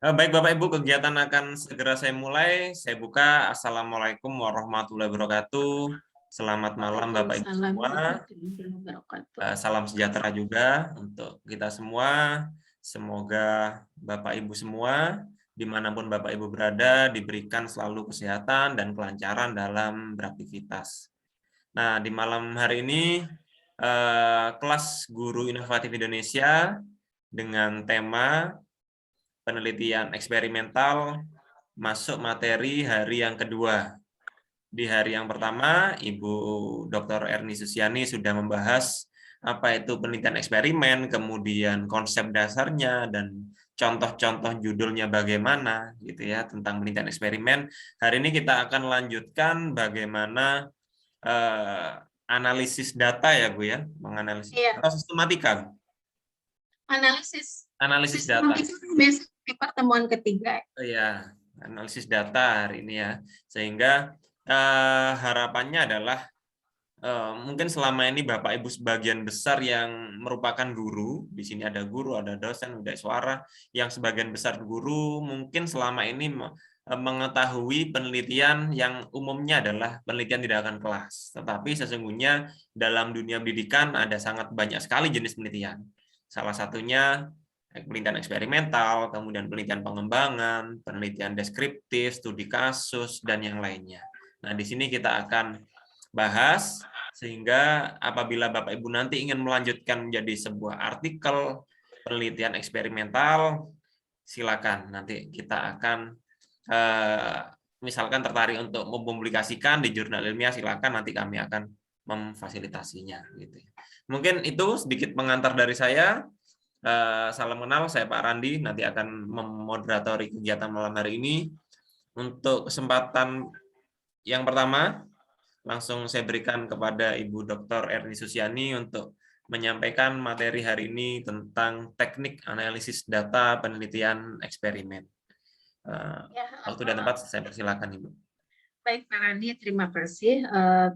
Baik Bapak Ibu, kegiatan akan segera saya mulai. Saya buka. Assalamualaikum warahmatullahi wabarakatuh. Selamat malam Bapak Ibu Waalaikumsalam semua. warahmatullahi wabarakatuh. Salam sejahtera juga untuk kita semua. Semoga Bapak Ibu semua, dimanapun Bapak Ibu berada, diberikan selalu kesehatan dan kelancaran dalam beraktivitas. Nah, di malam hari ini, kelas Guru Inovatif Indonesia dengan tema penelitian eksperimental masuk materi hari yang kedua. Di hari yang pertama, Ibu Dr. Erni Susiani sudah membahas apa itu penelitian eksperimen, kemudian konsep dasarnya dan contoh-contoh judulnya bagaimana gitu ya tentang penelitian eksperimen. Hari ini kita akan lanjutkan bagaimana analisis data ya Bu ya, menganalisis Iya, atau sistematika. Analisis data. sistematika besok di pertemuan ketiga. Ya, analisis data hari ini ya. Sehingga harapannya adalah mungkin selama ini Bapak Ibu sebagian besar yang merupakan guru, di sini ada guru, ada dosen, ada suara, yang sebagian besar guru mungkin selama ini mengetahui penelitian yang umumnya adalah penelitian tindakan kelas. Tetapi sesungguhnya dalam dunia pendidikan ada sangat banyak sekali jenis penelitian. Salah satunya penelitian eksperimental, kemudian penelitian pengembangan, penelitian deskriptif, studi kasus, dan yang lainnya. Nah, di sini kita akan bahas, sehingga apabila Bapak Ibu nanti ingin melanjutkan menjadi sebuah artikel penelitian eksperimental, silakan. Nanti kita akan, misalkan tertarik untuk mempublikasikan di jurnal ilmiah, silakan nanti kami akan memfasilitasinya. Gitu. Mungkin itu sedikit pengantar dari saya. Salam kenal, saya Pak Randi, nanti akan memoderatori kegiatan malam hari ini. Untuk kesempatan yang pertama, langsung saya berikan kepada Ibu Dr. Erni Susiani untuk menyampaikan materi hari ini tentang teknik analisis data penelitian eksperimen. Ya, Waktu dan tempat saya persilakan Ibu. baik Pak Rani, terima kasih.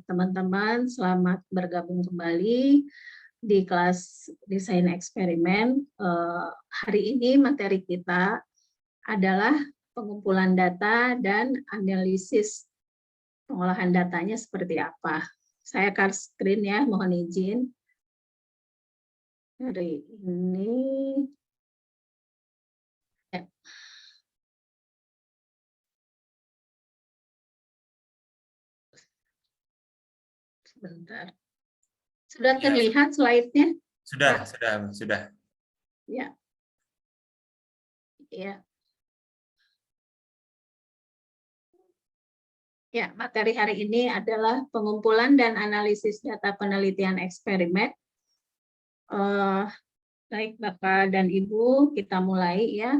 Teman-teman, selamat bergabung kembali di kelas desain eksperimen. Hari ini materi kita adalah pengumpulan data dan analisis pengolahan datanya seperti apa. Saya akan screen ya, mohon izin. Hari ini. Ya. Sebentar. Sudah terlihat slide-nya? Sudah. Ya. Ya. Ya, materi hari ini adalah pengumpulan dan analisis data penelitian eksperimen. Baik Bapak dan Ibu, kita mulai ya.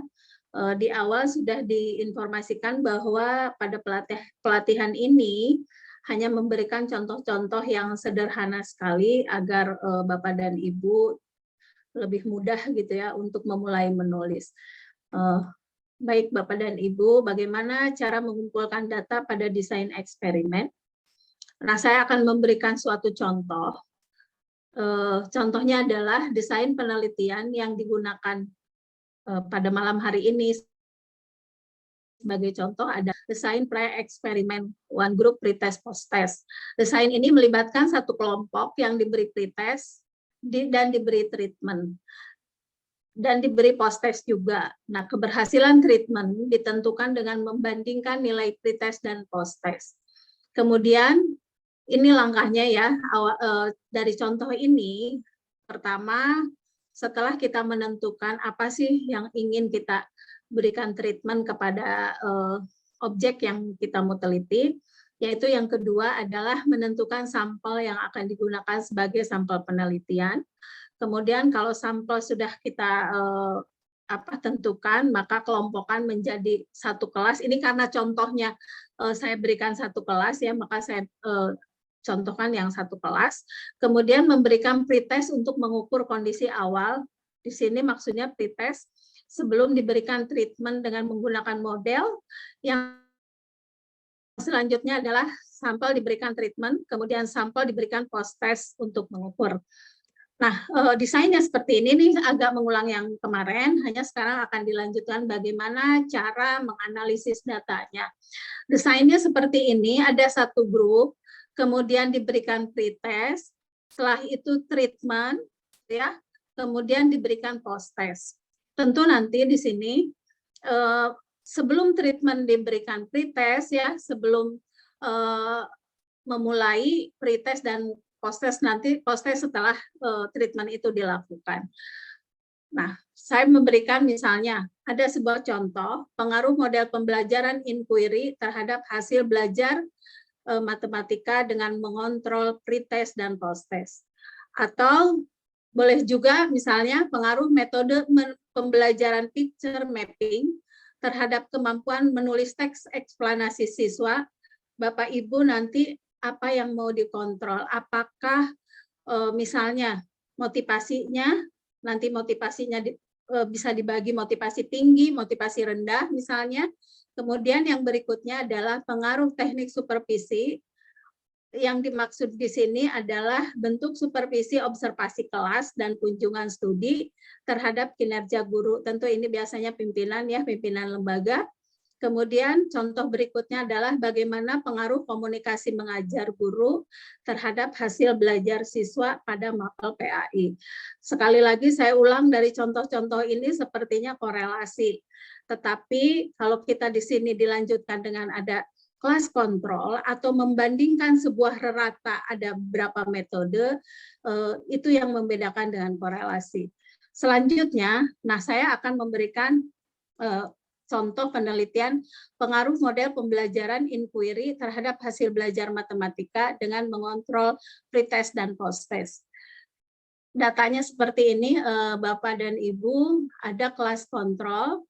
Di awal sudah diinformasikan bahwa pada pelatihan ini hanya memberikan contoh-contoh yang sederhana sekali agar Bapak dan Ibu lebih mudah gitu ya untuk memulai menulis. Baik Bapak dan Ibu, bagaimana cara mengumpulkan data pada desain eksperimen? Nah, saya akan memberikan suatu contoh. Contohnya adalah desain penelitian yang digunakan pada malam hari ini. Sebagai contoh ada desain pre-eksperimen, one group, pretest, post-test. Desain ini melibatkan satu kelompok yang diberi pretest dan diberi treatment. Dan diberi post-test juga. Nah, keberhasilan treatment ditentukan dengan membandingkan nilai pretest dan post-test. Kemudian, ini langkahnya ya, dari contoh ini, pertama, setelah kita menentukan apa sih yang ingin kita berikan treatment kepada objek yang kita mau teliti, yaitu yang kedua adalah menentukan sampel yang akan digunakan sebagai sampel penelitian. Kemudian kalau sampel sudah kita tentukan, maka kelompokan menjadi satu kelas. Ini karena contohnya saya berikan satu kelas ya, maka saya contohkan yang satu kelas. Kemudian memberikan pretest untuk mengukur kondisi awal. Di sini maksudnya pretest sebelum diberikan treatment dengan menggunakan model. Yang selanjutnya adalah sampel diberikan treatment, kemudian sampel diberikan post test untuk mengukur. Nah, desainnya seperti ini nih, agak mengulang yang kemarin, hanya sekarang akan dilanjutkan bagaimana cara menganalisis datanya. Desainnya seperti ini, ada satu grup, kemudian diberikan pretest, setelah itu treatment, ya, kemudian diberikan post-test. Tentu nanti di sini sebelum treatment diberikan pretest, ya, sebelum memulai pretest dan post-test nanti post-test setelah treatment itu dilakukan. Nah, saya memberikan misalnya ada sebuah contoh pengaruh model pembelajaran inquiry terhadap hasil belajar matematika dengan mengontrol pretest dan post-test. Atau boleh juga misalnya pengaruh metode pembelajaran picture mapping terhadap kemampuan menulis teks eksplanasi siswa. Bapak Ibu nanti apa yang mau dikontrol? Apakah misalnya motivasinya, nanti motivasinya bisa dibagi motivasi tinggi, motivasi rendah misalnya. Kemudian yang berikutnya adalah pengaruh teknik supervisi. Yang dimaksud di sini adalah bentuk supervisi observasi kelas dan kunjungan studi terhadap kinerja guru. Tentu ini biasanya pimpinan, ya, pimpinan lembaga. Kemudian contoh berikutnya adalah bagaimana pengaruh komunikasi mengajar guru terhadap hasil belajar siswa pada mapel PAI. Sekali lagi saya ulang, dari contoh-contoh ini sepertinya korelasi. Tetapi kalau kita di sini dilanjutkan dengan ada kelas kontrol atau membandingkan sebuah rata ada berapa metode, itu yang membedakan dengan korelasi. Selanjutnya, nah saya akan memberikan contoh penelitian pengaruh model pembelajaran inquiry terhadap hasil belajar matematika dengan mengontrol pretest dan post-test. Datanya seperti ini, Bapak dan Ibu, ada kelas kontrol,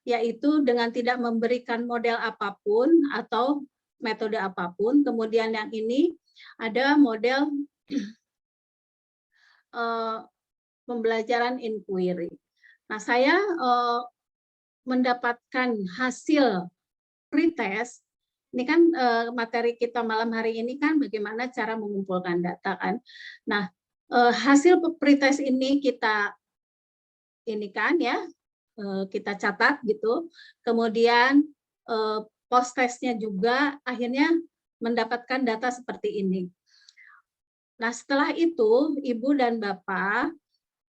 yaitu dengan tidak memberikan model apapun atau metode apapun. Kemudian yang ini ada model pembelajaran inquiry. Nah, saya mendapatkan hasil pretest, ini kan materi kita malam hari ini kan bagaimana cara mengumpulkan data kan. Nah, hasil pretest ini kita kita catat gitu. Kemudian post testnya juga akhirnya mendapatkan data seperti ini. Nah, setelah itu Ibu dan Bapak,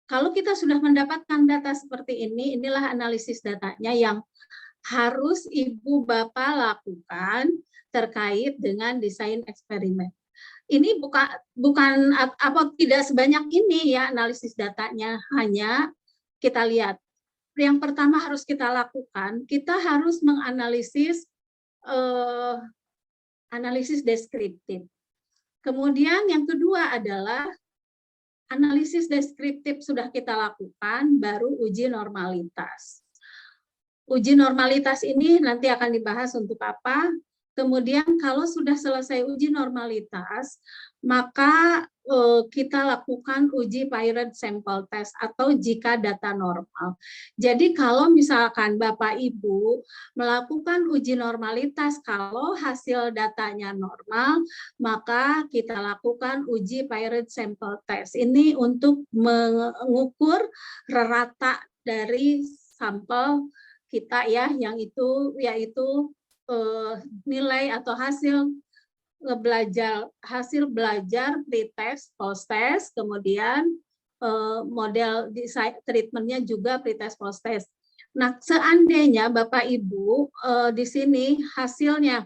kalau kita sudah mendapatkan data seperti ini, inilah analisis datanya yang harus Ibu Bapak lakukan terkait dengan desain eksperimen. Ini bukan apa tidak sebanyak ini ya analisis datanya, hanya kita lihat. Yang pertama harus kita lakukan, kita harus menganalisis analisis deskriptif. Kemudian yang kedua adalah analisis deskriptif sudah kita lakukan, baru uji normalitas. Uji normalitas ini nanti akan dibahas untuk apa. Kemudian kalau sudah selesai uji normalitas, maka kita lakukan uji Pired Sample Test atau jika data normal. Jadi kalau misalkan Bapak Ibu melakukan uji normalitas, kalau hasil datanya normal, maka kita lakukan uji Pired Sample Test. Ini untuk mengukur rata dari sampel kita ya, yang itu yaitu nilai atau hasil belajar pretest, post-test, kemudian model design treatmentnya juga pretest, post-test. Nah, seandainya Bapak Ibu di sini hasilnya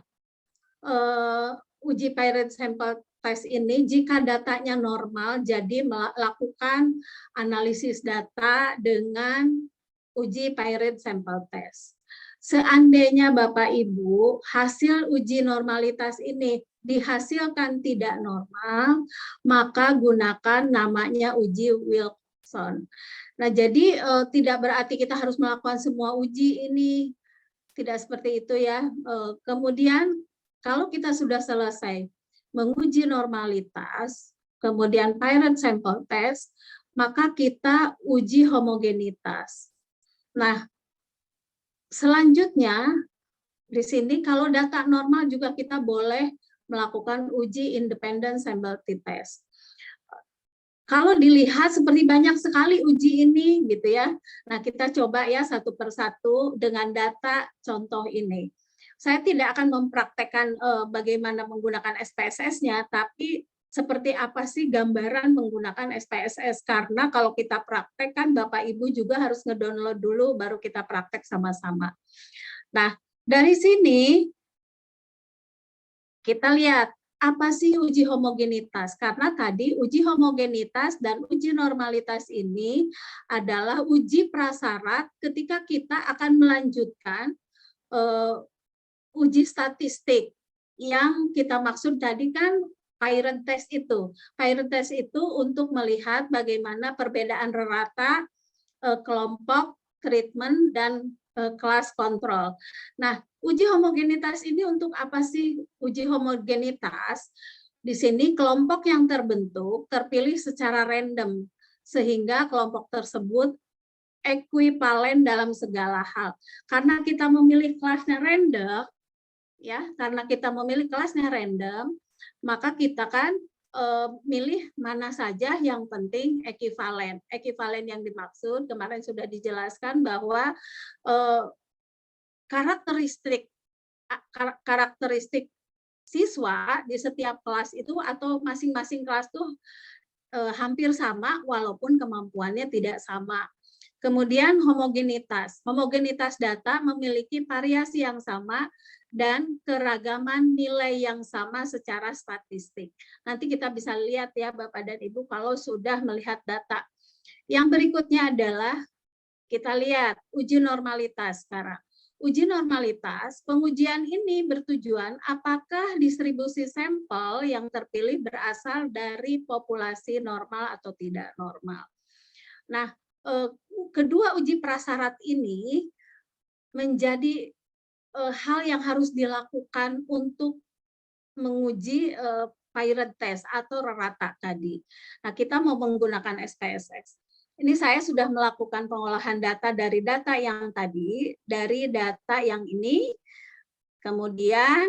uji Pired Sample Test ini jika datanya normal, jadi melakukan analisis data dengan uji Pired Sample Test. Seandainya Bapak Ibu hasil uji normalitas ini dihasilkan tidak normal, maka gunakan namanya uji Wilson. Nah, jadi tidak berarti kita harus melakukan semua uji ini, tidak seperti itu ya. Kemudian kalau kita sudah selesai menguji normalitas, kemudian Pired Sample Test, maka kita uji homogenitas. Nah, selanjutnya di sini kalau data normal juga kita boleh melakukan uji independent sample t-test. Kalau dilihat seperti banyak sekali uji ini gitu ya. Nah, kita coba ya satu persatu dengan data contoh ini. Saya tidak akan mempraktekkan bagaimana menggunakan SPSS-nya, tapi seperti apa sih gambaran menggunakan SPSS, karena kalau kita praktekkan Bapak Ibu juga harus ngedownload dulu baru kita praktek sama-sama. Nah, dari sini kita lihat apa sih uji homogenitas? Karena tadi uji homogenitas dan uji normalitas ini adalah uji prasyarat ketika kita akan melanjutkan uji statistik yang kita maksud tadi kan parent test itu. Parent test itu untuk melihat bagaimana perbedaan rata kelompok treatment dan kelas kontrol. Nah, uji homogenitas ini untuk apa sih? Uji homogenitas di sini kelompok yang terbentuk terpilih secara random sehingga kelompok tersebut ekuivalen dalam segala hal. Karena kita memilih kelasnya random, ya, karena kita memilih kelasnya random, maka kita kan milih mana saja yang penting ekivalen. Ekivalen yang dimaksud kemarin sudah dijelaskan bahwa karakteristik siswa di setiap kelas itu atau masing-masing kelas tuh hampir sama walaupun kemampuannya tidak sama. Kemudian homogenitas. Homogenitas data memiliki variasi yang sama dan keragaman nilai yang sama secara statistik. Nanti kita bisa lihat ya Bapak dan Ibu kalau sudah melihat data. Yang berikutnya adalah kita lihat uji normalitas sekarang. Uji normalitas, pengujian ini bertujuan apakah distribusi sampel yang terpilih berasal dari populasi normal atau tidak normal. Nah, kedua uji prasyarat ini menjadi hal yang harus dilakukan untuk menguji parent test atau rata tadi. Nah, kita mau menggunakan SPSS. Ini saya sudah melakukan pengolahan data dari data yang tadi, dari data yang ini, kemudian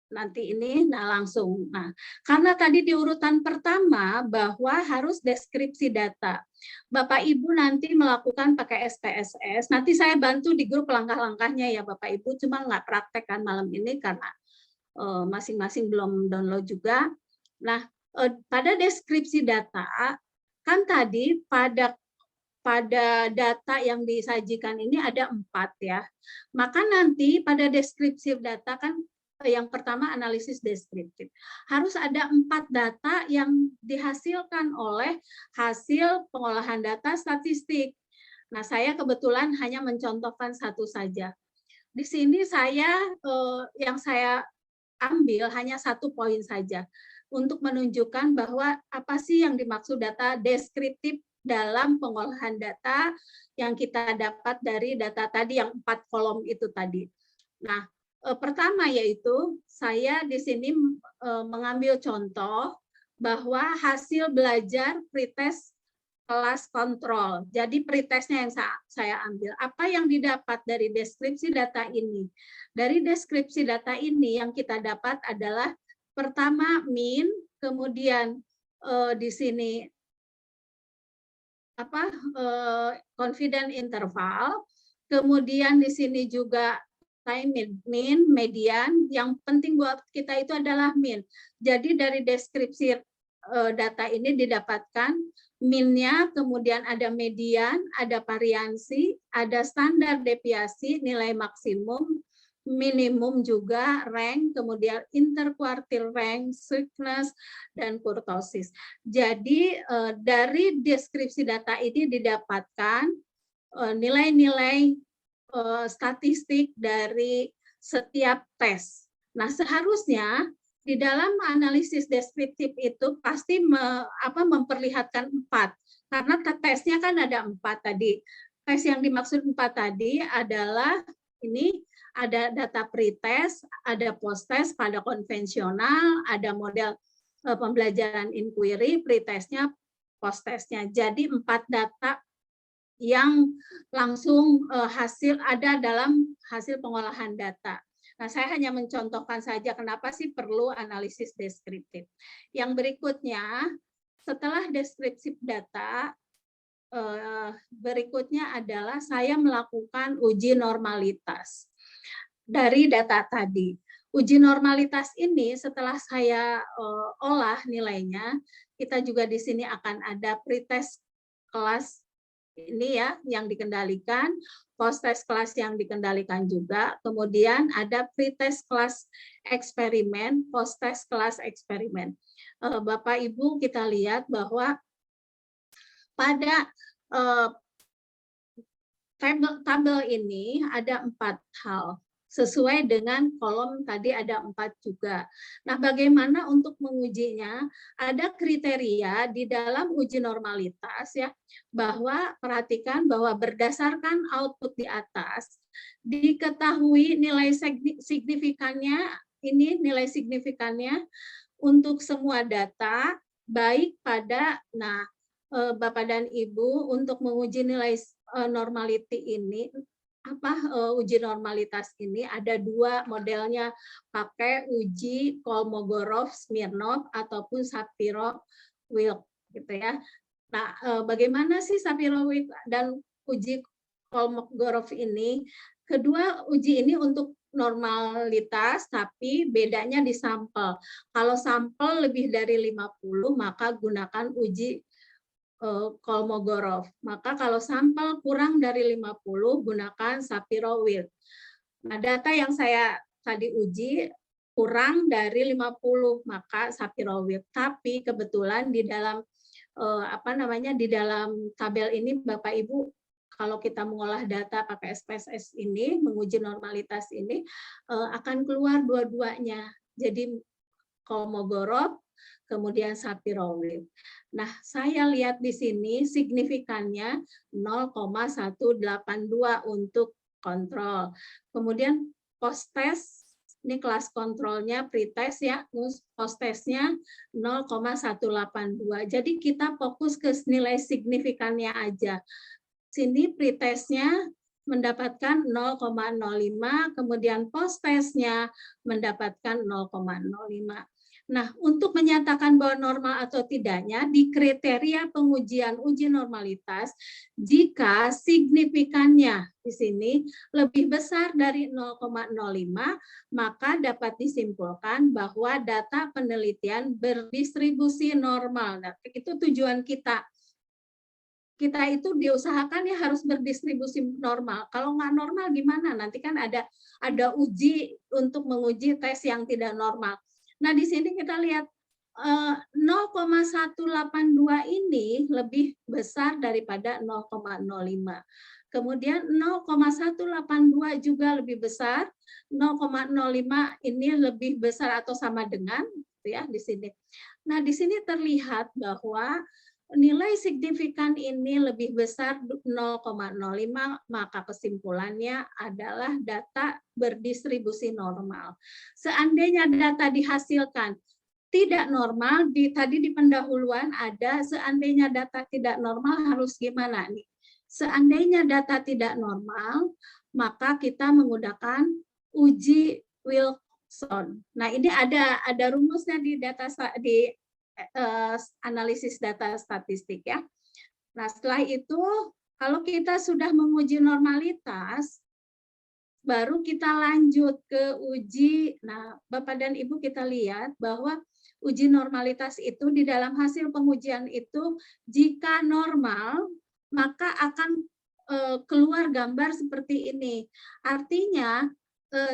nanti ini, nah langsung. Nah, karena tadi di urutan pertama bahwa harus deskripsi data. Bapak Ibu nanti melakukan pakai SPSS, nanti saya bantu di grup langkah-langkahnya ya Bapak Ibu, cuma nggak praktekkan malam ini karena masing-masing belum download juga. Nah, pada deskripsi data, kan tadi pada data yang disajikan ini ada 4 ya. Maka nanti pada deskripsi data kan yang pertama analisis deskriptif. Harus ada 4 data yang dihasilkan oleh hasil pengolahan data statistik. Nah, saya kebetulan hanya mencontohkan satu saja. Di sini yang saya ambil hanya 1 poin saja untuk menunjukkan bahwa apa sih yang dimaksud data deskriptif dalam pengolahan data yang kita dapat dari data tadi yang 4 kolom itu tadi. Nah, pertama yaitu saya di sini mengambil contoh bahwa hasil belajar pretest kelas kontrol. Jadi pretestnya yang saya ambil. Apa yang didapat dari deskripsi data ini? Dari deskripsi data ini yang kita dapat adalah pertama mean, kemudian di sini confidence interval, kemudian di sini juga time mean, median. Yang penting buat kita itu adalah mean. Jadi dari deskripsi data ini didapatkan mean-nya, kemudian ada median, ada variansi, ada standar deviasi, nilai maksimum, minimum juga, rank, kemudian interquartile rank, sickness, dan kurtosis. Jadi dari deskripsi data ini didapatkan nilai-nilai statistik dari setiap tes. Nah, seharusnya di dalam analisis deskriptif itu pasti memperlihatkan 4, karena tesnya kan ada 4 tadi. Tes yang dimaksud 4 tadi adalah ini ada data pretest, ada post-test pada konvensional, ada model pembelajaran inquiry, pretestnya, post-testnya. Jadi 4 data yang langsung ada dalam hasil pengolahan data. Nah, saya hanya mencontohkan saja kenapa sih perlu analisis deskriptif. Yang berikutnya, setelah deskripsi data, berikutnya adalah saya melakukan uji normalitas dari data tadi. Uji normalitas ini setelah saya olah nilainya, kita juga di sini akan ada pretest kelas ini ya yang dikendalikan, post-test kelas yang dikendalikan juga, kemudian ada pretest kelas eksperimen, post-test kelas eksperimen. Bapak Ibu kita lihat bahwa pada tabel ini ada 4 hal. Sesuai dengan kolom tadi ada 4 juga. Nah, bagaimana untuk mengujinya? Ada kriteria di dalam uji normalitas ya, bahwa perhatikan bahwa berdasarkan output di atas, diketahui nilai signifikannya, ini nilai signifikannya untuk semua data, baik pada, Bapak dan Ibu, untuk menguji nilai normality ini, uji normalitas ini ada 2 modelnya, pakai uji Kolmogorov-Smirnov ataupun Shapiro-Wilk gitu ya. Nah, bagaimana sih Shapiro-Wilk dan uji Kolmogorov ini? Kedua uji ini untuk normalitas, tapi bedanya di sampel. Kalau sampel lebih dari 50, maka gunakan uji Kolmogorov. Maka kalau sampel kurang dari 50, gunakan Shapiro-Wilk. Nah, data yang saya tadi uji kurang dari 50, maka Shapiro-Wilk. Tapi kebetulan di dalam di dalam tabel ini Bapak Ibu, kalau kita mengolah data pakai SPSS ini, menguji normalitas ini, akan keluar dua-duanya. Jadi Kolmogorov, kemudian Shapiro-Wilk. Nah, saya lihat di sini signifikannya 0,182 untuk kontrol. Kemudian post-test, ini kelas kontrolnya pretest ya, post-testnya 0,182. Jadi kita fokus ke nilai signifikannya aja. Sini pretestnya mendapatkan 0,05, kemudian post-testnya mendapatkan 0,05. Nah, untuk menyatakan bahwa normal atau tidaknya di kriteria pengujian uji normalitas, jika signifikannya di sini lebih besar dari 0,05, maka dapat disimpulkan bahwa data penelitian berdistribusi normal. Nah, itu tujuan kita. Kita itu diusahakan ya harus berdistribusi normal. Kalau nggak normal gimana? Nanti kan ada uji untuk menguji tes yang tidak normal. Nah, di sini kita lihat 0,182 ini lebih besar daripada 0,05. Kemudian 0,182 juga lebih besar, 0,05 ini lebih besar atau sama dengan ya di sini. Nah, di sini terlihat bahwa nilai signifikan ini lebih besar 0,05, maka kesimpulannya adalah data berdistribusi normal. Seandainya data dihasilkan tidak normal, tadi di pendahuluan ada seandainya data tidak normal harus gimana nih? Seandainya data tidak normal, maka kita menggunakan uji Wilson. Nah, ini ada rumusnya di analisis data statistik ya. Nah, setelah itu kalau kita sudah menguji normalitas, baru kita lanjut ke uji. Nah, Bapak dan Ibu kita lihat bahwa uji normalitas itu di dalam hasil pengujian itu jika normal, maka akan keluar gambar seperti ini. Artinya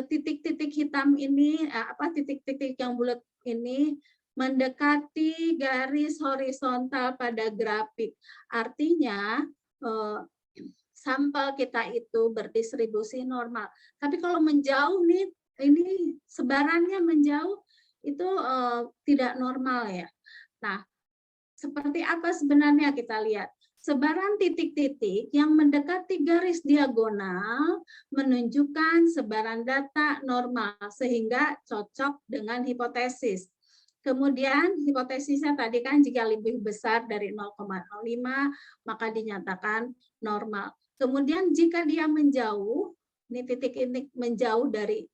titik-titik hitam ini, titik-titik yang bulat ini mendekati garis horizontal pada grafik. Artinya sampel kita itu berdistribusi normal. Tapi kalau menjauh nih, ini sebarannya menjauh itu tidak normal ya. Nah, seperti apa sebenarnya kita lihat? Sebaran titik-titik yang mendekati garis diagonal menunjukkan sebaran data normal sehingga cocok dengan hipotesis. Kemudian hipotesisnya tadi kan jika lebih besar dari 0,05 maka dinyatakan normal. Kemudian jika dia menjauh, ini titik ini menjauh dari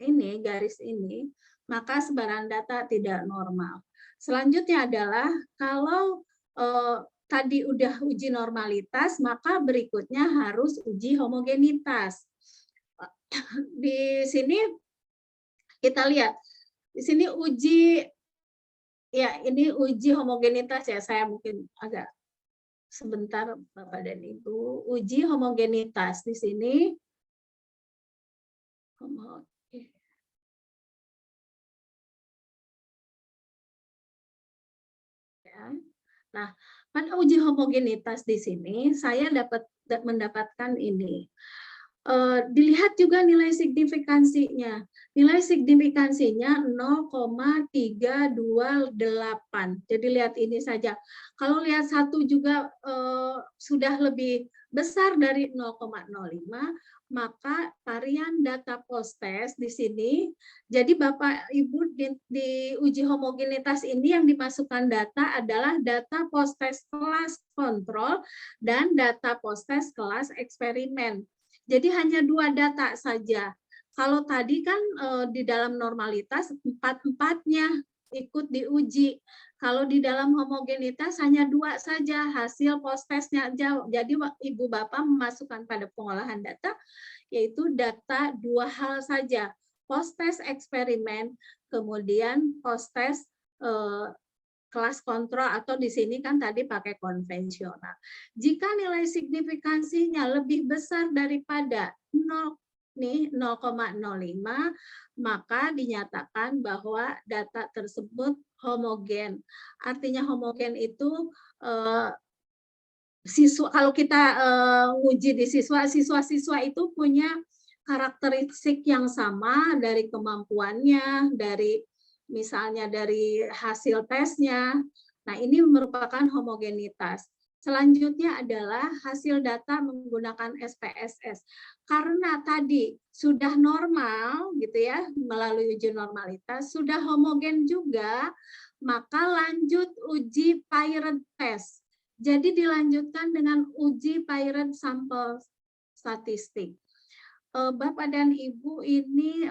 ini garis ini, maka sebaran data tidak normal. Selanjutnya adalah kalau tadi udah uji normalitas, maka berikutnya harus uji homogenitas. Di sini kita lihat, di sini ini uji homogenitas ya, saya mungkin agak sebentar Bapak dan Ibu. Uji homogenitas di sini. Nah, pada uji homogenitas di sini saya mendapatkan ini. Dilihat juga nilai signifikansinya. Nilai signifikansinya 0,328. Jadi lihat ini saja. Kalau lihat satu juga sudah lebih besar dari 0,05, maka varian data post-test di sini, jadi Bapak Ibu di uji homogenitas ini yang dimasukkan data adalah data post-test kelas kontrol dan data post-test kelas eksperimen. Jadi hanya 2 data saja. Kalau tadi kan di dalam normalitas 4-4-nya ikut diuji. Kalau di dalam homogenitas hanya 2 saja hasil post-testnya. Jadi Ibu Bapak memasukkan pada pengolahan data yaitu data 2 hal saja. Post-test eksperimen, kemudian post-test kelas kontrol atau di sini kan tadi pakai konvensional. Jika nilai signifikansinya lebih besar daripada 0,05, maka dinyatakan bahwa data tersebut homogen. Artinya homogen itu siswa, kalau kita nguji di siswa-siswa itu punya karakteristik yang sama dari kemampuannya, dari misalnya dari hasil tesnya. Nah, ini merupakan homogenitas. Selanjutnya adalah hasil data menggunakan SPSS. Karena tadi sudah normal gitu ya, melalui uji normalitas, sudah homogen juga, maka lanjut uji Piret test. Jadi dilanjutkan dengan uji Piret sampel statistik. Bapak dan Ibu ini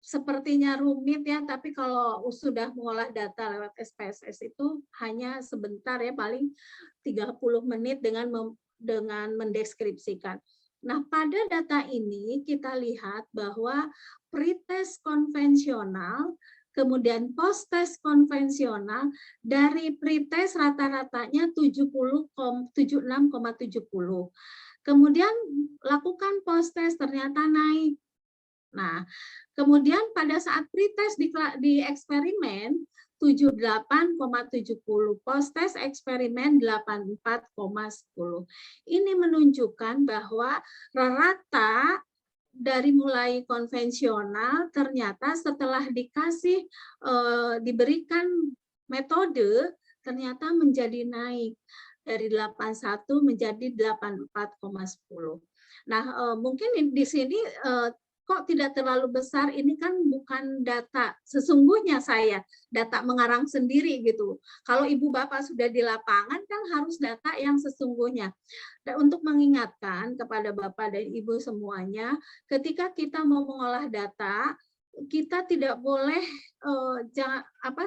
sepertinya rumit ya, tapi kalau sudah mengolah data lewat SPSS itu hanya sebentar ya, paling 30 menit dengan mendeskripsikan. Nah, pada data ini kita lihat bahwa pretest konvensional, kemudian post-test konvensional, dari pretest rata-ratanya 76,70. Kemudian lakukan post-test ternyata naik. Nah, kemudian pada saat pretest di eksperimen 78,70, post-test eksperimen 84,10. Ini menunjukkan bahwa rata dari mulai konvensional ternyata setelah diberikan metode ternyata menjadi naik dari 81 menjadi 84,10. Nah, mungkin di sini kok tidak terlalu besar, ini kan bukan data sesungguhnya, saya data mengarang sendiri gitu. Kalau Ibu Bapak sudah di lapangan kan harus data yang sesungguhnya. Dan untuk mengingatkan kepada Bapak dan Ibu semuanya, ketika kita mau mengolah data, kita tidak boleh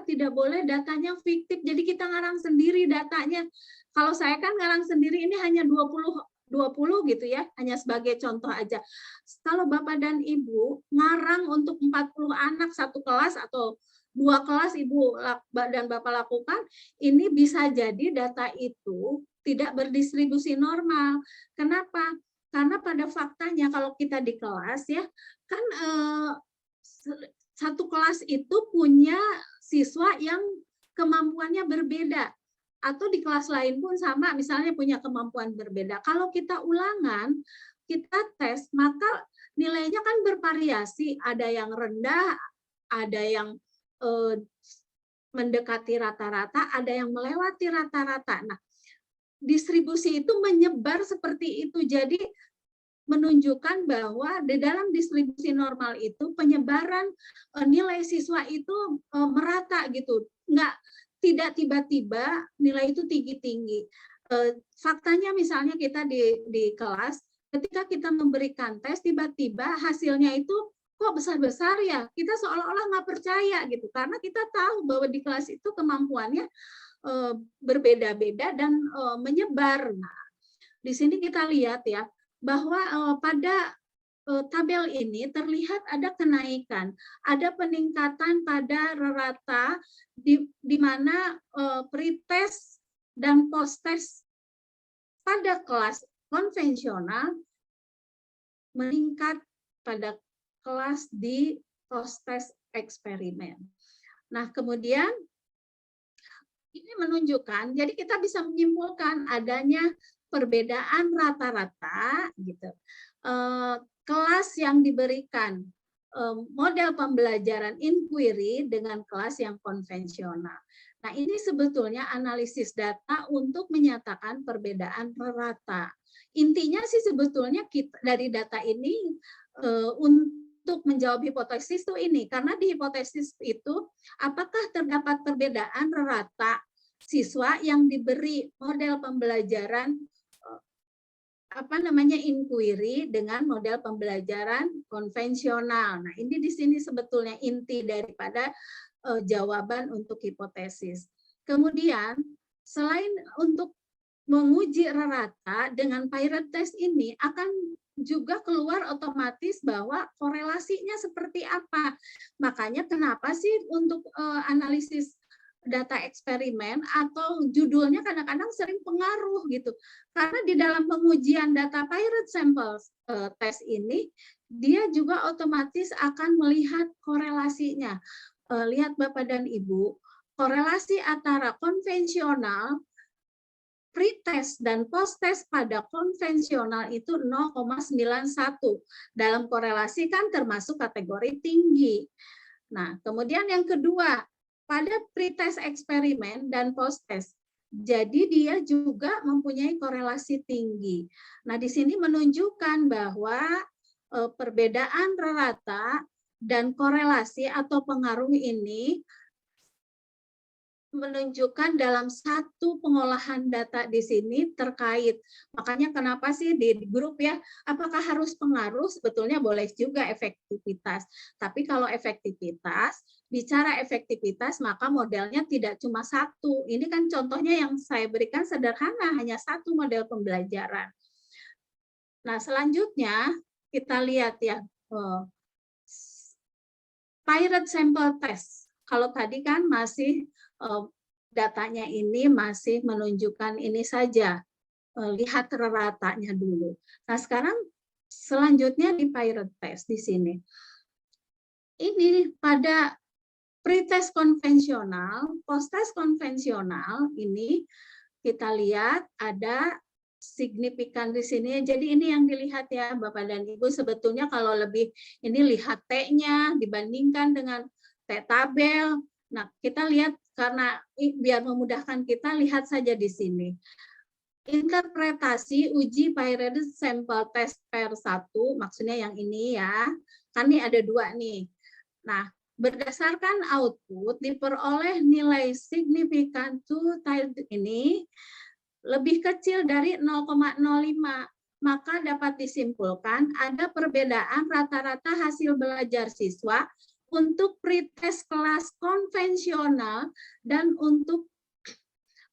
tidak boleh datanya fiktif. Jadi kita ngarang sendiri datanya. Kalau saya kan ngarang sendiri ini hanya 20 gitu ya, hanya sebagai contoh aja. Kalau Bapak dan Ibu ngarang untuk 40 anak satu kelas atau 2 kelas Ibu dan Bapak lakukan, ini bisa jadi data itu tidak berdistribusi normal. Kenapa? Karena pada faktanya kalau kita di kelas ya, kan satu kelas itu punya siswa yang kemampuannya berbeda. Atau di kelas lain pun sama, misalnya punya kemampuan berbeda. Kalau kita ulangan, kita tes, maka nilainya kan bervariasi. Ada yang rendah, ada yang mendekati rata-rata, ada yang melewati rata-rata. Nah, distribusi itu menyebar seperti itu. Jadi menunjukkan bahwa di dalam distribusi normal itu penyebaran nilai siswa itu merata gitu. Tidak tiba-tiba nilai itu tinggi-tinggi. Faktanya misalnya kita di kelas, ketika kita memberikan tes, tiba-tiba hasilnya itu kok besar-besar ya? Kita seolah-olah nggak percaya gitu, karena kita tahu bahwa di kelas itu kemampuannya berbeda-beda dan menyebar. Nah, di sini kita lihat ya bahwa pada tabel ini terlihat ada kenaikan, ada peningkatan pada rata di mana pretest dan posttest pada kelas konvensional meningkat pada kelas di posttest eksperimen. Nah, kemudian ini menunjukkan, jadi kita bisa menyimpulkan adanya perbedaan rata-rata gitu. Kelas yang diberikan model pembelajaran inquiry dengan kelas yang konvensional. Nah, ini sebetulnya analisis data untuk menyatakan perbedaan rata. Intinya sih sebetulnya kita, dari data ini untuk menjawab hipotesis itu ini, karena di hipotesis itu apakah terdapat perbedaan rata siswa yang diberi model pembelajaran inquiry dengan model pembelajaran konvensional. Nah, ini di sini sebetulnya inti daripada jawaban untuk hipotesis. Kemudian selain untuk menguji rata dengan Pirate test ini akan juga keluar otomatis bahwa korelasinya seperti apa. Makanya kenapa sih untuk analisis data eksperimen atau judulnya kadang-kadang sering pengaruh gitu. Karena di dalam pengujian data Pirate sample test ini, dia juga otomatis akan melihat korelasinya. Lihat Bapak dan Ibu, korelasi antara konvensional pretest dan posttest pada konvensional itu 0,91. Dalam korelasi kan termasuk kategori tinggi. Nah, kemudian yang kedua, pada pretest eksperimen dan posttest, jadi dia juga mempunyai korelasi tinggi. Nah, di sini menunjukkan bahwa perbedaan rata dan korelasi atau pengaruh ini menunjukkan dalam satu pengolahan data di sini terkait. Makanya kenapa sih di grup ya, apakah harus pengaruh? Sebetulnya boleh juga efektivitas. Tapi kalau efektivitas, bicara efektivitas maka modelnya tidak cuma satu. Ini kan contohnya yang saya berikan sederhana, hanya satu model pembelajaran. Nah, selanjutnya kita lihat ya, Pirate sample test. Kalau tadi kan masih datanya ini masih menunjukkan ini saja, lihat ratanya dulu. Nah, sekarang selanjutnya di Pirate test di sini. Ini pada pretest konvensional, posttest konvensional ini kita lihat ada signifikan di sini. Jadi ini yang dilihat ya Bapak dan Ibu, sebetulnya kalau lebih ini lihat T-nya dibandingkan dengan T tabel. Nah, kita lihat karena biar memudahkan kita lihat saja di sini. Interpretasi uji Pirate sample test per 1, maksudnya yang ini ya. Kan ini ada dua nih. Nah, berdasarkan output diperoleh nilai signifikan to ini lebih kecil dari 0,05, maka dapat disimpulkan ada perbedaan rata-rata hasil belajar siswa untuk pretest kelas konvensional dan untuk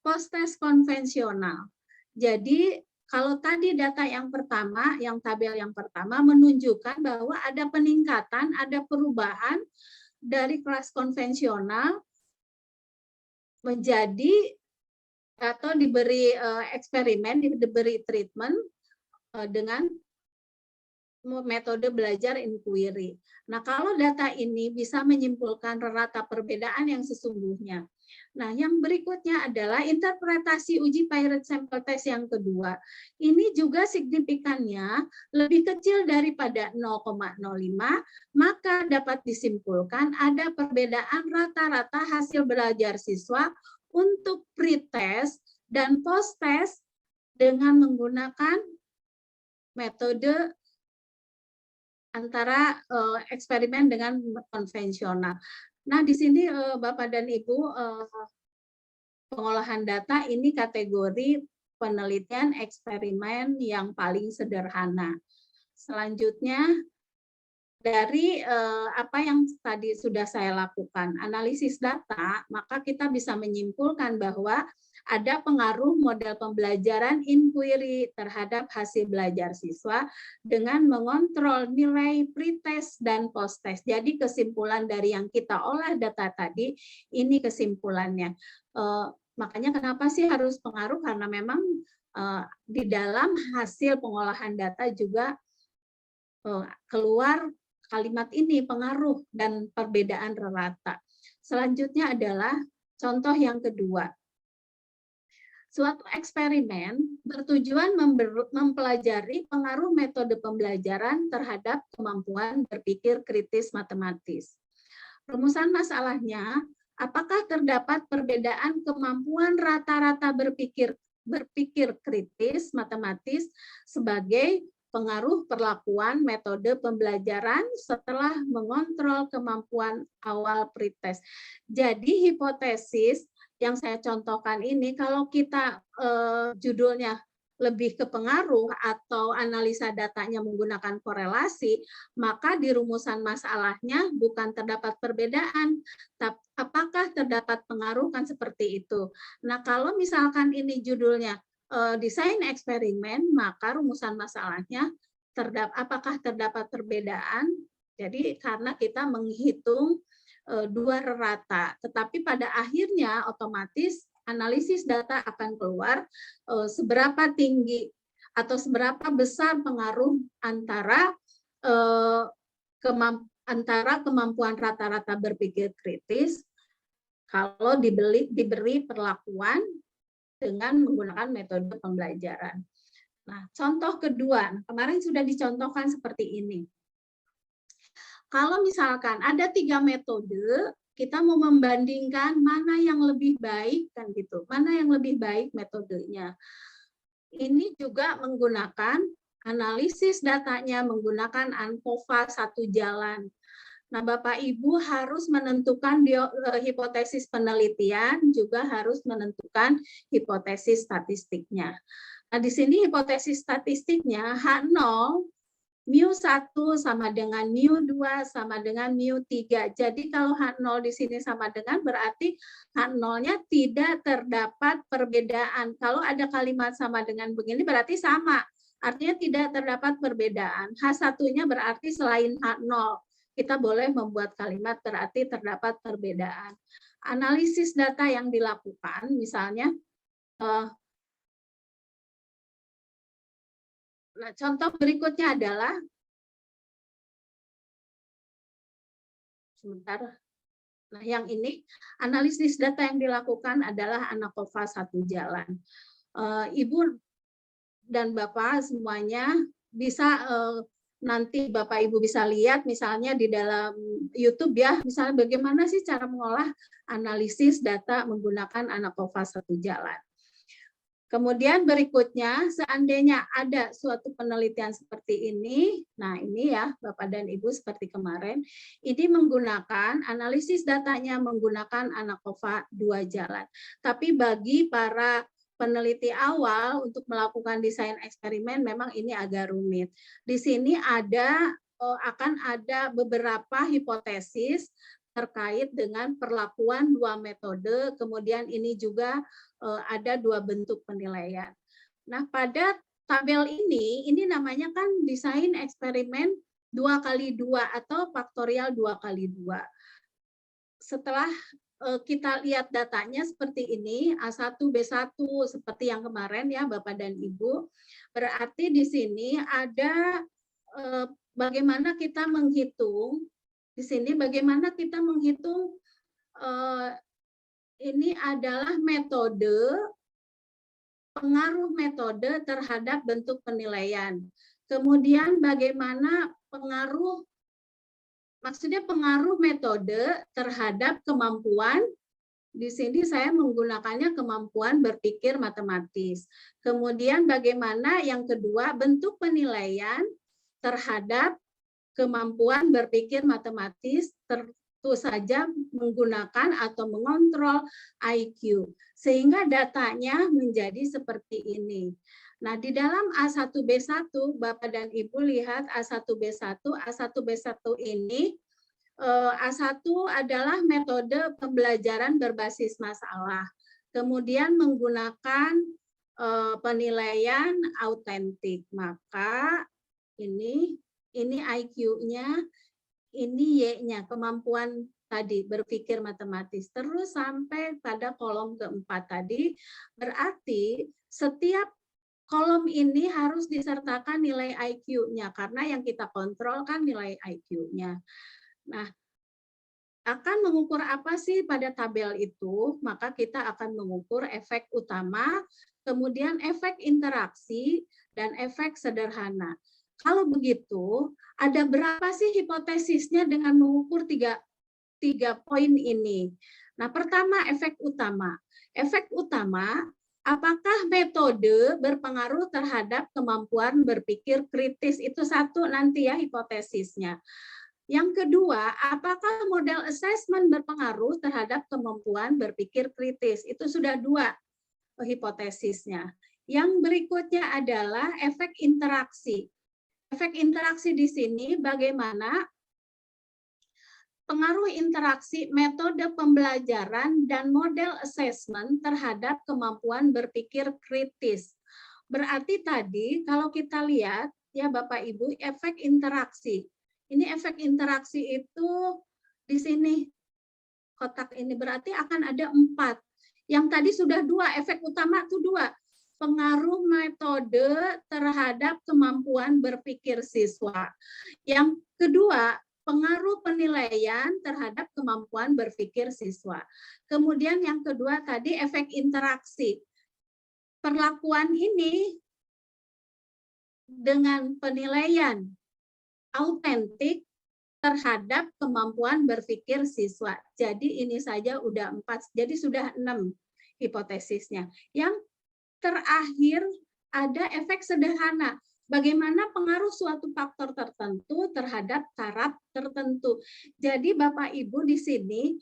posttest konvensional. Jadi kalau tadi data yang pertama, yang tabel yang pertama menunjukkan bahwa ada peningkatan, ada perubahan dari kelas konvensional menjadi atau diberi eksperimen, diberi treatment dengan metode belajar inquiry. Nah, kalau data ini bisa menyimpulkan rata perbedaan yang sesungguhnya. Nah, yang berikutnya adalah interpretasi uji Pirate sample test yang kedua. Ini juga signifikannya lebih kecil daripada 0,05, maka dapat disimpulkan ada perbedaan rata-rata hasil belajar siswa untuk pretest dan posttest dengan menggunakan metode antara eksperimen dengan konvensional. Nah, di sini Bapak dan Ibu, pengolahan data ini kategori penelitian eksperimen yang paling sederhana. Selanjutnya, dari apa yang tadi sudah saya lakukan, analisis data, maka kita bisa menyimpulkan bahwa ada pengaruh model pembelajaran inquiry terhadap hasil belajar siswa dengan mengontrol nilai pretest dan posttest. Jadi kesimpulan dari yang kita olah data tadi, ini kesimpulannya. Makanya kenapa sih harus pengaruh? Karena memang di dalam hasil pengolahan data juga keluar kalimat ini, pengaruh dan perbedaan rata. Selanjutnya adalah contoh yang kedua. Suatu eksperimen bertujuan mempelajari pengaruh metode pembelajaran terhadap kemampuan berpikir kritis matematis. Rumusan masalahnya, apakah terdapat perbedaan kemampuan rata-rata berpikir kritis matematis sebagai pengaruh perlakuan metode pembelajaran setelah mengontrol kemampuan awal pretest. Jadi hipotesis yang saya contohkan ini, kalau kita judulnya lebih ke pengaruh atau analisa datanya menggunakan korelasi, maka di rumusan masalahnya bukan terdapat perbedaan, tapi apakah terdapat pengaruh, kan seperti itu. Nah, kalau misalkan ini judulnya desain eksperimen, maka rumusan masalahnya apakah terdapat perbedaan. Jadi karena kita menghitung dua rata, tetapi pada akhirnya otomatis analisis data akan keluar seberapa tinggi atau seberapa besar pengaruh antara kemampuan rata-rata berpikir kritis kalau diberi perlakuan dengan menggunakan metode pembelajaran. Nah, contoh kedua, kemarin sudah dicontohkan seperti ini. Kalau misalkan ada 3 metode, kita mau membandingkan mana yang lebih baik, kan gitu. Mana yang lebih baik metodenya. Ini juga menggunakan analisis datanya, menggunakan ANCOVA satu jalan. Nah, Bapak Ibu harus menentukan hipotesis penelitian, juga harus menentukan hipotesis statistiknya. Nah, di sini hipotesis statistiknya H0, mu1 sama dengan mu2 sama dengan mu3. Jadi kalau H0 di sini sama dengan berarti H0-nya tidak terdapat perbedaan. Kalau ada kalimat sama dengan begini berarti sama. Artinya tidak terdapat perbedaan. H1-nya berarti selain H0. Kita boleh membuat kalimat berarti terdapat perbedaan. Analisis data yang dilakukan, misalnya, nah, contoh berikutnya adalah, sebentar, nah yang ini, analisis data yang dilakukan adalah ANCOVA satu jalan. Ibu dan Bapak semuanya bisa nanti Bapak Ibu bisa lihat misalnya di dalam YouTube ya, misalnya bagaimana sih cara mengolah analisis data menggunakan ANCOVA satu jalan. Kemudian berikutnya, seandainya ada suatu penelitian seperti ini, nah ini ya Bapak dan Ibu seperti kemarin, ini menggunakan analisis datanya menggunakan ANCOVA dua jalan. Tapi bagi para peneliti awal untuk melakukan desain eksperimen memang ini agak rumit. Di sini akan ada beberapa hipotesis terkait dengan perlakuan dua metode, kemudian ini juga ada dua bentuk penilaian. Nah, pada tabel ini namanya kan desain eksperimen 2x2 atau faktorial 2x2. Setelah kita lihat datanya seperti ini, A1, B1, seperti yang kemarin ya Bapak dan Ibu, berarti di sini ada bagaimana kita menghitung, di sini bagaimana kita menghitung, ini adalah metode, pengaruh metode terhadap bentuk penilaian. Kemudian bagaimana pengaruh, maksudnya pengaruh metode terhadap kemampuan, di sini saya menggunakannya kemampuan berpikir matematis. Kemudian bagaimana yang kedua, bentuk penilaian terhadap kemampuan berpikir matematis, tentu saja menggunakan atau mengontrol IQ. Sehingga datanya menjadi seperti ini. Nah, di dalam A1B1, Bapak dan Ibu lihat A1B1, A1B1 ini A1 adalah metode pembelajaran berbasis masalah. Kemudian menggunakan penilaian autentik. Maka ini IQ-nya, ini Y-nya, kemampuan tadi berpikir matematis. Terus sampai pada kolom keempat tadi, berarti setiap kolom ini harus disertakan nilai IQ-nya, karena yang kita kontrol kan nilai IQ-nya. Nah, akan mengukur apa sih pada tabel itu? Maka kita akan mengukur efek utama, kemudian efek interaksi, dan efek sederhana. Kalau begitu, ada berapa sih hipotesisnya dengan mengukur tiga poin ini? Nah, pertama efek utama. Efek utama, apakah metode berpengaruh terhadap kemampuan berpikir kritis? Itu satu nanti ya hipotesisnya. Yang kedua, apakah model assessment berpengaruh terhadap kemampuan berpikir kritis? Itu sudah dua hipotesisnya. Yang berikutnya adalah efek interaksi. Efek interaksi di sini bagaimana pengaruh interaksi metode pembelajaran dan model assessment terhadap kemampuan berpikir kritis. Berarti tadi kalau kita lihat ya Bapak Ibu, efek interaksi. Ini efek interaksi itu di sini kotak ini berarti akan ada 4. Yang tadi sudah 2, efek utama itu 2. Pengaruh metode terhadap kemampuan berpikir siswa. Yang kedua, pengaruh penilaian terhadap kemampuan berpikir siswa. Kemudian yang kedua tadi efek interaksi. Perlakuan ini dengan penilaian autentik terhadap kemampuan berpikir siswa. Jadi ini saja udah 4, jadi sudah 6 hipotesisnya. Yang terakhir ada efek sederhana. Bagaimana pengaruh suatu faktor tertentu terhadap taraf tertentu. Jadi Bapak Ibu di sini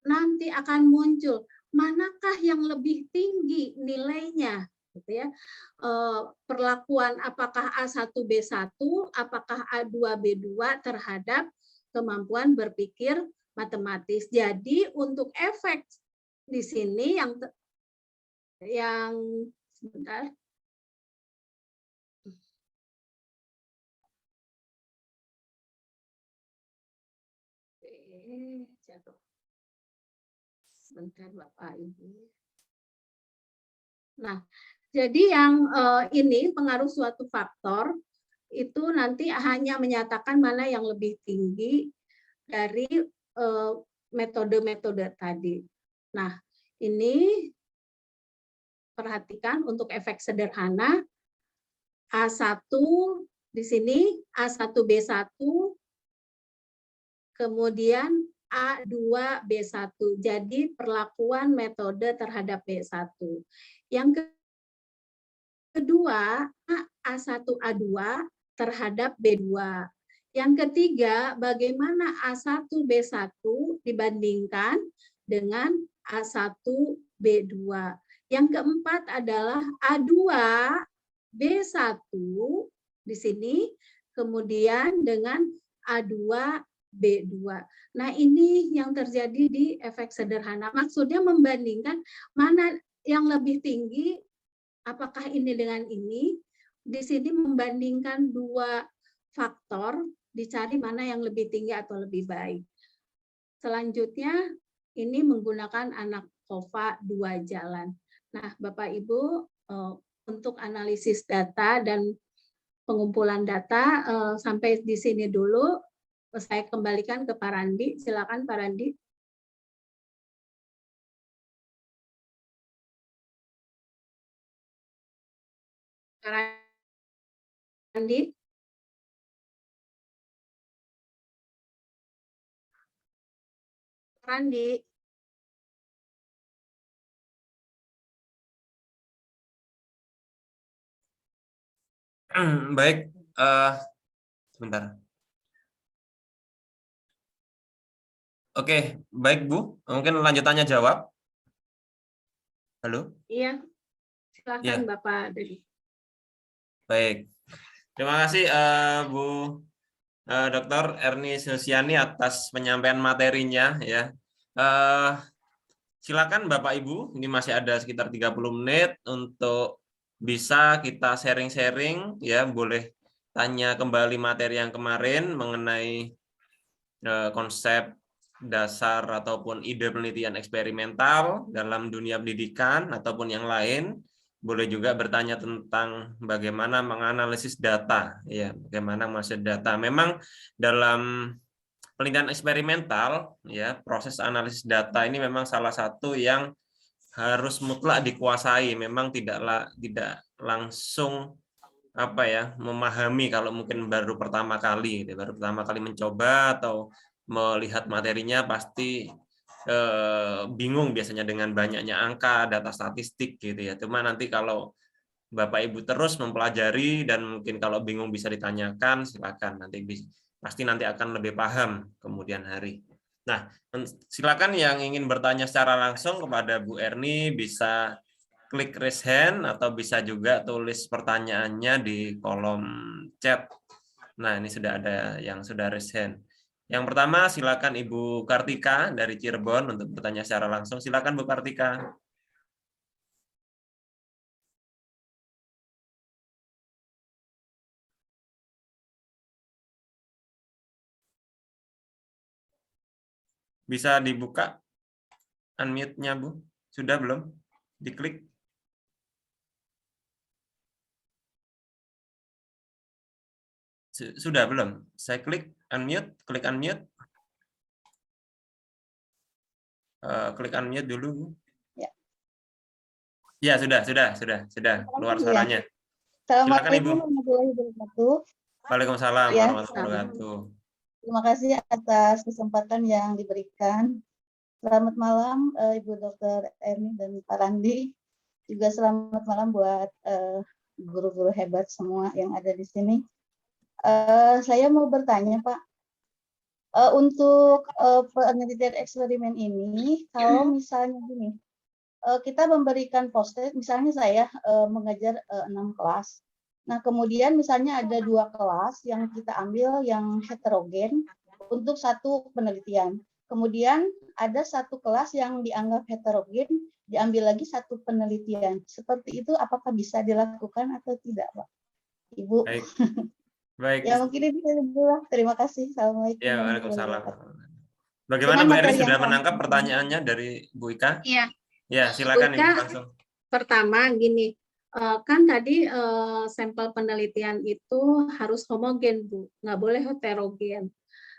nanti akan muncul manakah yang lebih tinggi nilainya, gitu ya. Perlakuan apakah A1B1, apakah A2B2 terhadap kemampuan berpikir matematis. Jadi untuk efek di sini yang sebentar. Sebentar Bapak Ibu. Nah, jadi yang ini pengaruh suatu faktor itu nanti hanya menyatakan mana yang lebih tinggi dari metode-metode tadi. Nah, ini perhatikan untuk efek sederhana A1 di sini A1B1 kemudian A2B1. Jadi perlakuan metode terhadap B1. Yang kedua A1A2 terhadap B2. Yang ketiga, bagaimana A1B1 dibandingkan dengan A1B2. Yang keempat adalah A2B1 di sini, kemudian dengan A2B2. Nah, ini yang terjadi di efek sederhana. Maksudnya membandingkan mana yang lebih tinggi, apakah ini dengan ini. Di sini membandingkan 2 faktor, dicari mana yang lebih tinggi atau lebih baik. Selanjutnya, ini menggunakan ANACOVA 2 jalan. Nah, Bapak Ibu, untuk analisis data dan pengumpulan data sampai di sini dulu. Saya kembalikan ke Pak Randi. Silakan Pak Randi. Pak Randi. Randi. Baik, sebentar. Oke, baik Bu. Mungkin lanjutannya jawab. Halo? Iya, silakan Ya. Bapak Dedi. Baik. Terima kasih Bu Dr. Erni Susiani atas penyampaian materinya ya. Silakan Bapak Ibu, ini masih ada sekitar 30 menit untuk bisa kita sharing-sharing ya, boleh tanya kembali materi yang kemarin mengenai konsep dasar ataupun ide penelitian eksperimental dalam dunia pendidikan ataupun yang lain. Boleh juga bertanya tentang bagaimana menganalisis data, ya, bagaimana menganalisis data. Memang dalam penelitian eksperimental, ya, proses analisis data ini memang salah satu yang harus mutlak dikuasai. Memang tidak langsung memahami kalau mungkin baru pertama kali, baru pertama kali mencoba atau melihat materinya pasti bingung biasanya dengan banyaknya angka, data statistik gitu ya. Cuma nanti kalau Bapak Ibu terus mempelajari dan mungkin kalau bingung bisa ditanyakan, silakan pasti nanti akan lebih paham kemudian hari. Nah, silakan yang ingin bertanya secara langsung kepada Bu Erni bisa klik raise hand atau bisa juga tulis pertanyaannya di kolom chat. Nah, ini sudah ada yang sudah raise hand. Yang pertama silakan Ibu Kartika dari Cirebon untuk bertanya secara langsung. Silakan Bu Kartika. Bisa dibuka unmute-nya, Bu? Sudah belum? Diklik. Sudah belum? Saya klik unmute, klik unmute. Klik unmute dulu. Ya. Ya, sudah keluar suaranya. Silakan Ibu. Assalamualaikum warahmatullahi wabarakatuh. Waalaikumsalam Ya. warahmatullahi wabarakatuh. Terima kasih atas kesempatan yang diberikan. Selamat malam Ibu Dr. Erni dan Pak Randi. Juga selamat malam buat guru-guru hebat semua yang ada di sini. Saya mau bertanya Pak, untuk penelitian eksperimen ini, kalau misalnya gini, kita memberikan post-it, misalnya saya mengajar 6 kelas. Nah, kemudian misalnya ada 2 kelas yang kita ambil yang heterogen untuk satu penelitian. Kemudian ada satu kelas yang dianggap heterogen, diambil lagi satu penelitian. Seperti itu apakah bisa dilakukan atau tidak, Pak? Ibu. Baik. Ya, mungkin itu dulu. Terima kasih. Assalamualaikum. Ya, waalaikumsalam. Bagaimana Bu Eri sudah menangkap pertanyaannya dari Bu Ika? Iya. Ya, silakan Ibu langsung. Pertama gini, kan tadi sampel penelitian itu harus homogen, Bu, nggak boleh heterogen.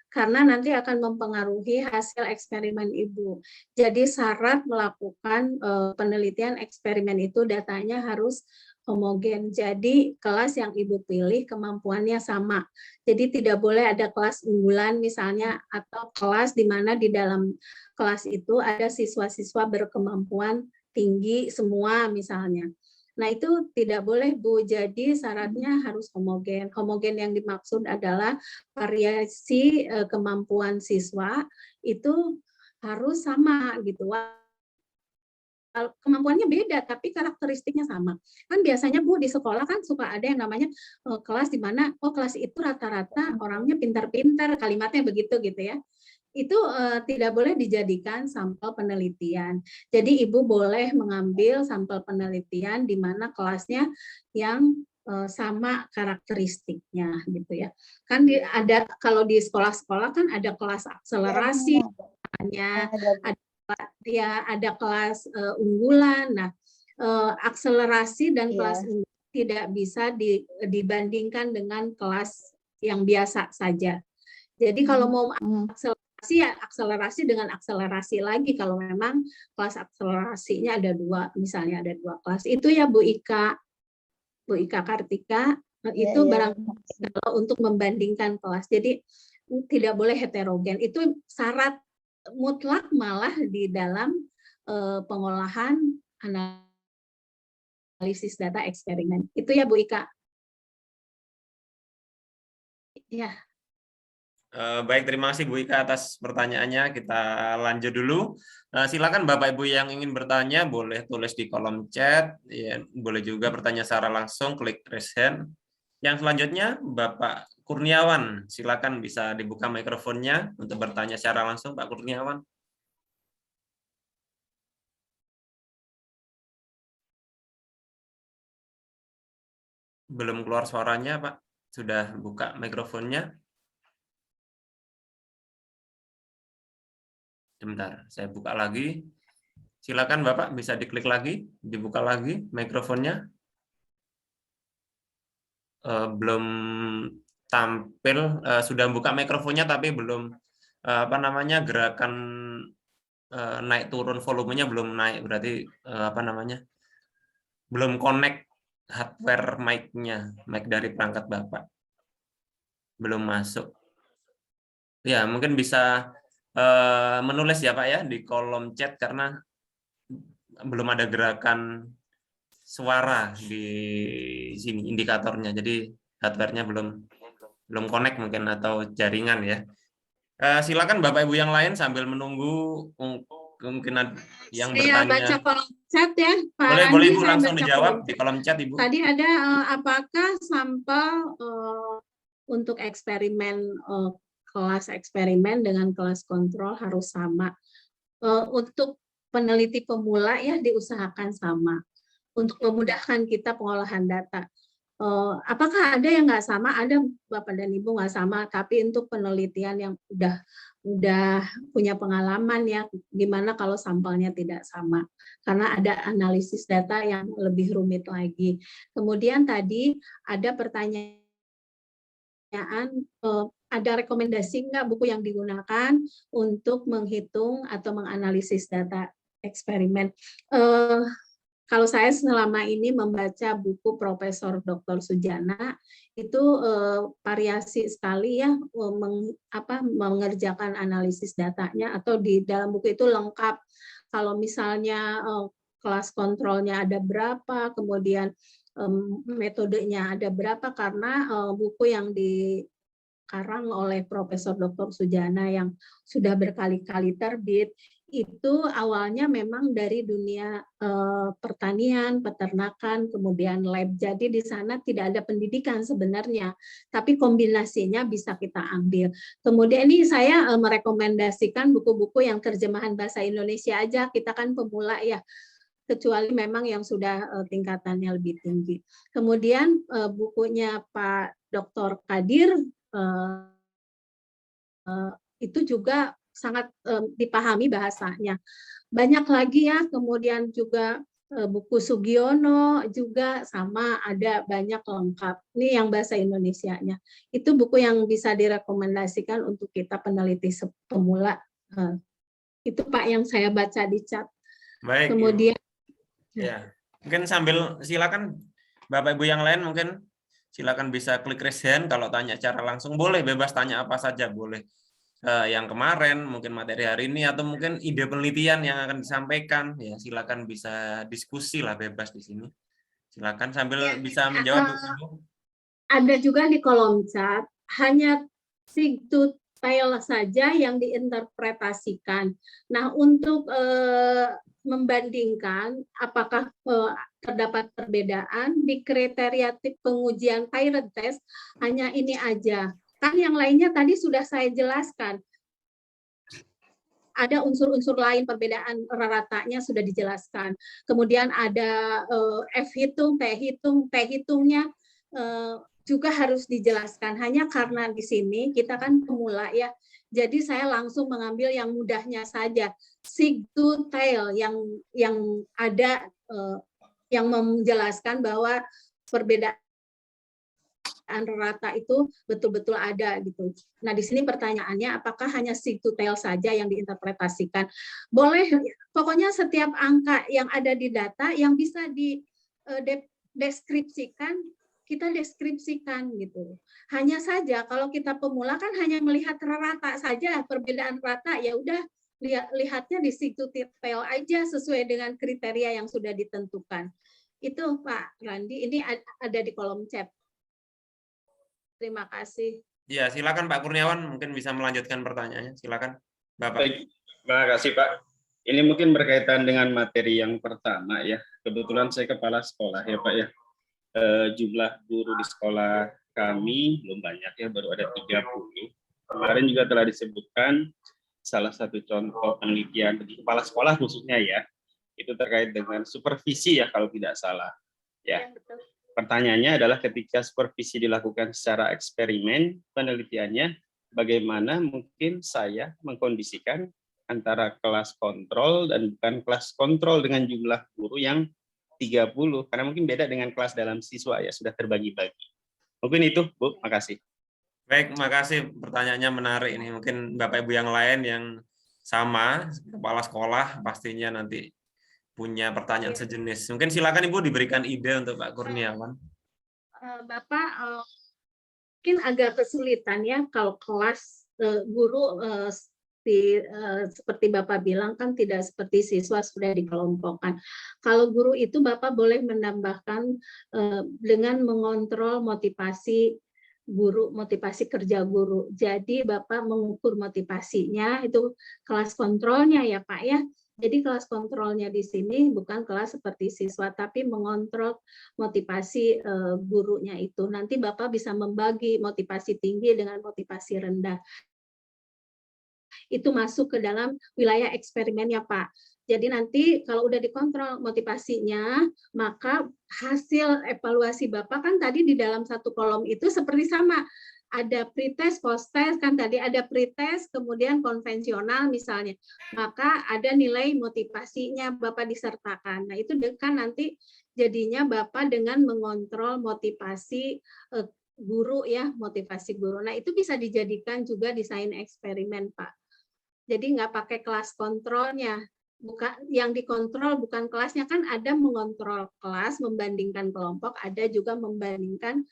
Karena nanti akan mempengaruhi hasil eksperimen Ibu. Jadi syarat melakukan penelitian eksperimen itu datanya harus homogen. Jadi kelas yang Ibu pilih kemampuannya sama. Jadi tidak boleh ada kelas unggulan misalnya atau kelas di mana di dalam kelas itu ada siswa-siswa berkemampuan tinggi semua misalnya. Nah, itu tidak boleh, Bu. Jadi syaratnya harus homogen. Homogen yang dimaksud adalah variasi kemampuan siswa itu harus sama gitu. Kemampuannya beda tapi karakteristiknya sama. Kan biasanya Bu di sekolah kan suka ada yang namanya kelas di mana kelas itu rata-rata orangnya pintar-pintar, kalimatnya begitu gitu ya. Itu tidak boleh dijadikan sampel penelitian. Jadi Ibu boleh mengambil sampel penelitian di mana kelasnya yang sama karakteristiknya gitu ya. Kan ada kalau di sekolah-sekolah kan ada kelas akselerasi, ada kelas unggulan. Nah, akselerasi dan kelas unggulan tidak bisa dibandingkan dengan kelas yang biasa saja. Jadi kalau mau akselerasi dengan akselerasi lagi kalau memang kelas akselerasinya ada 2, misalnya ada 2 kelas. Itu ya Bu Ika Kartika, itu barangkali kalau untuk membandingkan kelas. Jadi tidak boleh heterogen. Itu syarat mutlak malah di dalam pengolahan analisis data eksperimen. Itu ya Bu Ika. Ya. Baik, terima kasih Bu Ika atas pertanyaannya. Kita lanjut dulu. Silakan Bapak Ibu yang ingin bertanya boleh tulis di kolom chat. Ya, boleh juga bertanya secara langsung, klik raise hand. Yang selanjutnya Bapak Kurniawan, silakan bisa dibuka mikrofonnya untuk bertanya secara langsung, Pak Kurniawan. Belum keluar suaranya, Pak. Sudah buka mikrofonnya. Sebentar, saya buka lagi. Silakan Bapak bisa diklik lagi, dibuka lagi mikrofonnya. Belum tampil, sudah buka mikrofonnya tapi belum apa namanya gerakan naik turun volumenya belum naik, berarti apa namanya belum connect hardware mic-nya, mic dari perangkat Bapak belum masuk. Ya mungkin bisa menulis ya Pak ya di kolom chat karena belum ada gerakan suara di sini indikatornya, jadi hardware-nya belum connect mungkin atau jaringan ya. Silakan Bapak Ibu yang lain sambil menunggu kemungkinan yang Saya bertanya. baca kolom chat ya, Pak Boleh Randi, Ibu saya langsung baca dijawab kolom di kolom chat Ibu. Tadi ada apakah sampel untuk eksperimen kelas eksperimen dengan kelas kontrol harus sama? Untuk peneliti pemula ya diusahakan sama untuk memudahkan kita pengolahan data. Apakah ada yang nggak sama? Ada Bapak dan Ibu nggak sama, tapi untuk penelitian yang udah punya pengalaman ya, gimana kalau sampelnya tidak sama? Karena ada analisis data yang lebih rumit lagi. Kemudian tadi ada pertanyaan, ada rekomendasi nggak buku yang digunakan untuk menghitung atau menganalisis data eksperimen? Kalau saya selama ini membaca buku Profesor Dr. Sujana, itu variasi sekali ya mengerjakan analisis datanya, atau di dalam buku itu lengkap. Kalau misalnya kelas kontrolnya ada berapa, kemudian metodenya ada berapa, karena buku yang dikarang oleh Profesor Dr. Sujana yang sudah berkali-kali terbit, itu awalnya memang dari dunia pertanian, peternakan, kemudian lab. Jadi di sana tidak ada pendidikan sebenarnya, tapi kombinasinya bisa kita ambil. Kemudian ini saya merekomendasikan buku-buku yang terjemahan bahasa Indonesia aja, kita kan pemula ya, kecuali memang yang sudah tingkatannya lebih tinggi. Kemudian bukunya Pak Dr. Kadir itu juga sangat dipahami bahasanya. Banyak lagi ya, kemudian juga buku Sugiono juga sama, ada banyak lengkap. Ini yang bahasa Indonesianya. Itu buku yang bisa direkomendasikan untuk kita peneliti pemula. Itu Pak yang saya baca di chat. Baik. Kemudian ya, mungkin sambil silakan Bapak Ibu yang lain mungkin silakan bisa klik raise hand kalau tanya secara langsung, boleh bebas tanya apa saja, boleh yang kemarin, mungkin materi hari ini, atau mungkin ide penelitian yang akan disampaikan, ya silakan bisa diskusi lah bebas di sini. Silakan sambil bisa menjawab. Ada juga di kolom chat, hanya sigtutil saja yang diinterpretasikan. Nah, untuk membandingkan apakah terdapat perbedaan di kriteria tip pengujian Pirate test, hanya ini aja. Kan yang lainnya tadi sudah saya jelaskan. Ada unsur-unsur lain, perbedaan ratanya sudah dijelaskan. Kemudian ada F hitung, T hitung, T hitungnya juga harus dijelaskan. Hanya karena di sini kita kan pemula ya, jadi saya langsung mengambil yang mudahnya saja. Sigtutil yang ada yang menjelaskan bahwa perbedaan rata itu betul-betul ada gitu. Nah, di sini pertanyaannya apakah hanya sigtutil saja yang diinterpretasikan? Boleh, pokoknya setiap angka yang ada di data yang bisa dideskripsikan, kita deskripsikan gitu. Hanya saja kalau kita pemula kan hanya melihat rata saja, perbedaan rata ya udah lihatnya di sigtutil aja sesuai dengan kriteria yang sudah ditentukan. Itu Pak Randi, ini ada di kolom chat. Terima kasih. Ya, silakan Pak Kurniawan mungkin bisa melanjutkan pertanyaannya. Silakan, Bapak. Baik, terima kasih Pak. Ini mungkin berkaitan dengan materi yang pertama ya. Kebetulan saya kepala sekolah ya Pak ya. Jumlah guru di sekolah kami belum banyak ya, baru ada 30. Kemarin juga telah disebutkan salah satu contoh penelitian di kepala sekolah khususnya ya, itu terkait dengan supervisi ya kalau tidak salah. Ya. Pertanyaannya adalah ketika supervisi dilakukan secara eksperimen, penelitiannya bagaimana mungkin saya mengkondisikan antara kelas kontrol dan bukan kelas kontrol dengan jumlah guru yang 30, karena mungkin beda dengan kelas dalam siswa ya, sudah terbagi-bagi. Mungkin itu, Bu, makasih. Baik, makasih. Pertanyaannya menarik ini. Mungkin Bapak Ibu yang lain yang sama, kepala sekolah pastinya nanti punya pertanyaan sejenis. Mungkin silakan Ibu diberikan ide untuk Pak Kurniawan. Bapak mungkin agak kesulitan ya kalau kelas guru seperti Bapak bilang kan tidak seperti siswa sudah dikelompokkan. Kalau guru itu Bapak boleh menambahkan dengan mengontrol motivasi guru, motivasi kerja guru. Jadi Bapak mengukur motivasinya, itu kelas kontrolnya ya Pak ya. Jadi kelas kontrolnya di sini bukan kelas seperti siswa, tapi mengontrol motivasi gurunya itu. Nanti Bapak bisa membagi motivasi tinggi dengan motivasi rendah. Itu masuk ke dalam wilayah eksperimennya Pak. Jadi nanti kalau udah dikontrol motivasinya, maka hasil evaluasi Bapak kan tadi di dalam satu kolom itu seperti sama. Ada pretest, post-test, kan tadi ada pretest, kemudian konvensional misalnya. Maka ada nilai motivasinya Bapak disertakan. Nah itu kan nanti jadinya Bapak dengan mengontrol motivasi guru ya, motivasi guru. Nah itu bisa dijadikan juga desain eksperimen Pak. Jadi nggak pakai kelas kontrolnya. Bukan yang dikontrol bukan kelasnya, kan ada mengontrol kelas, membandingkan kelompok, ada juga membandingkan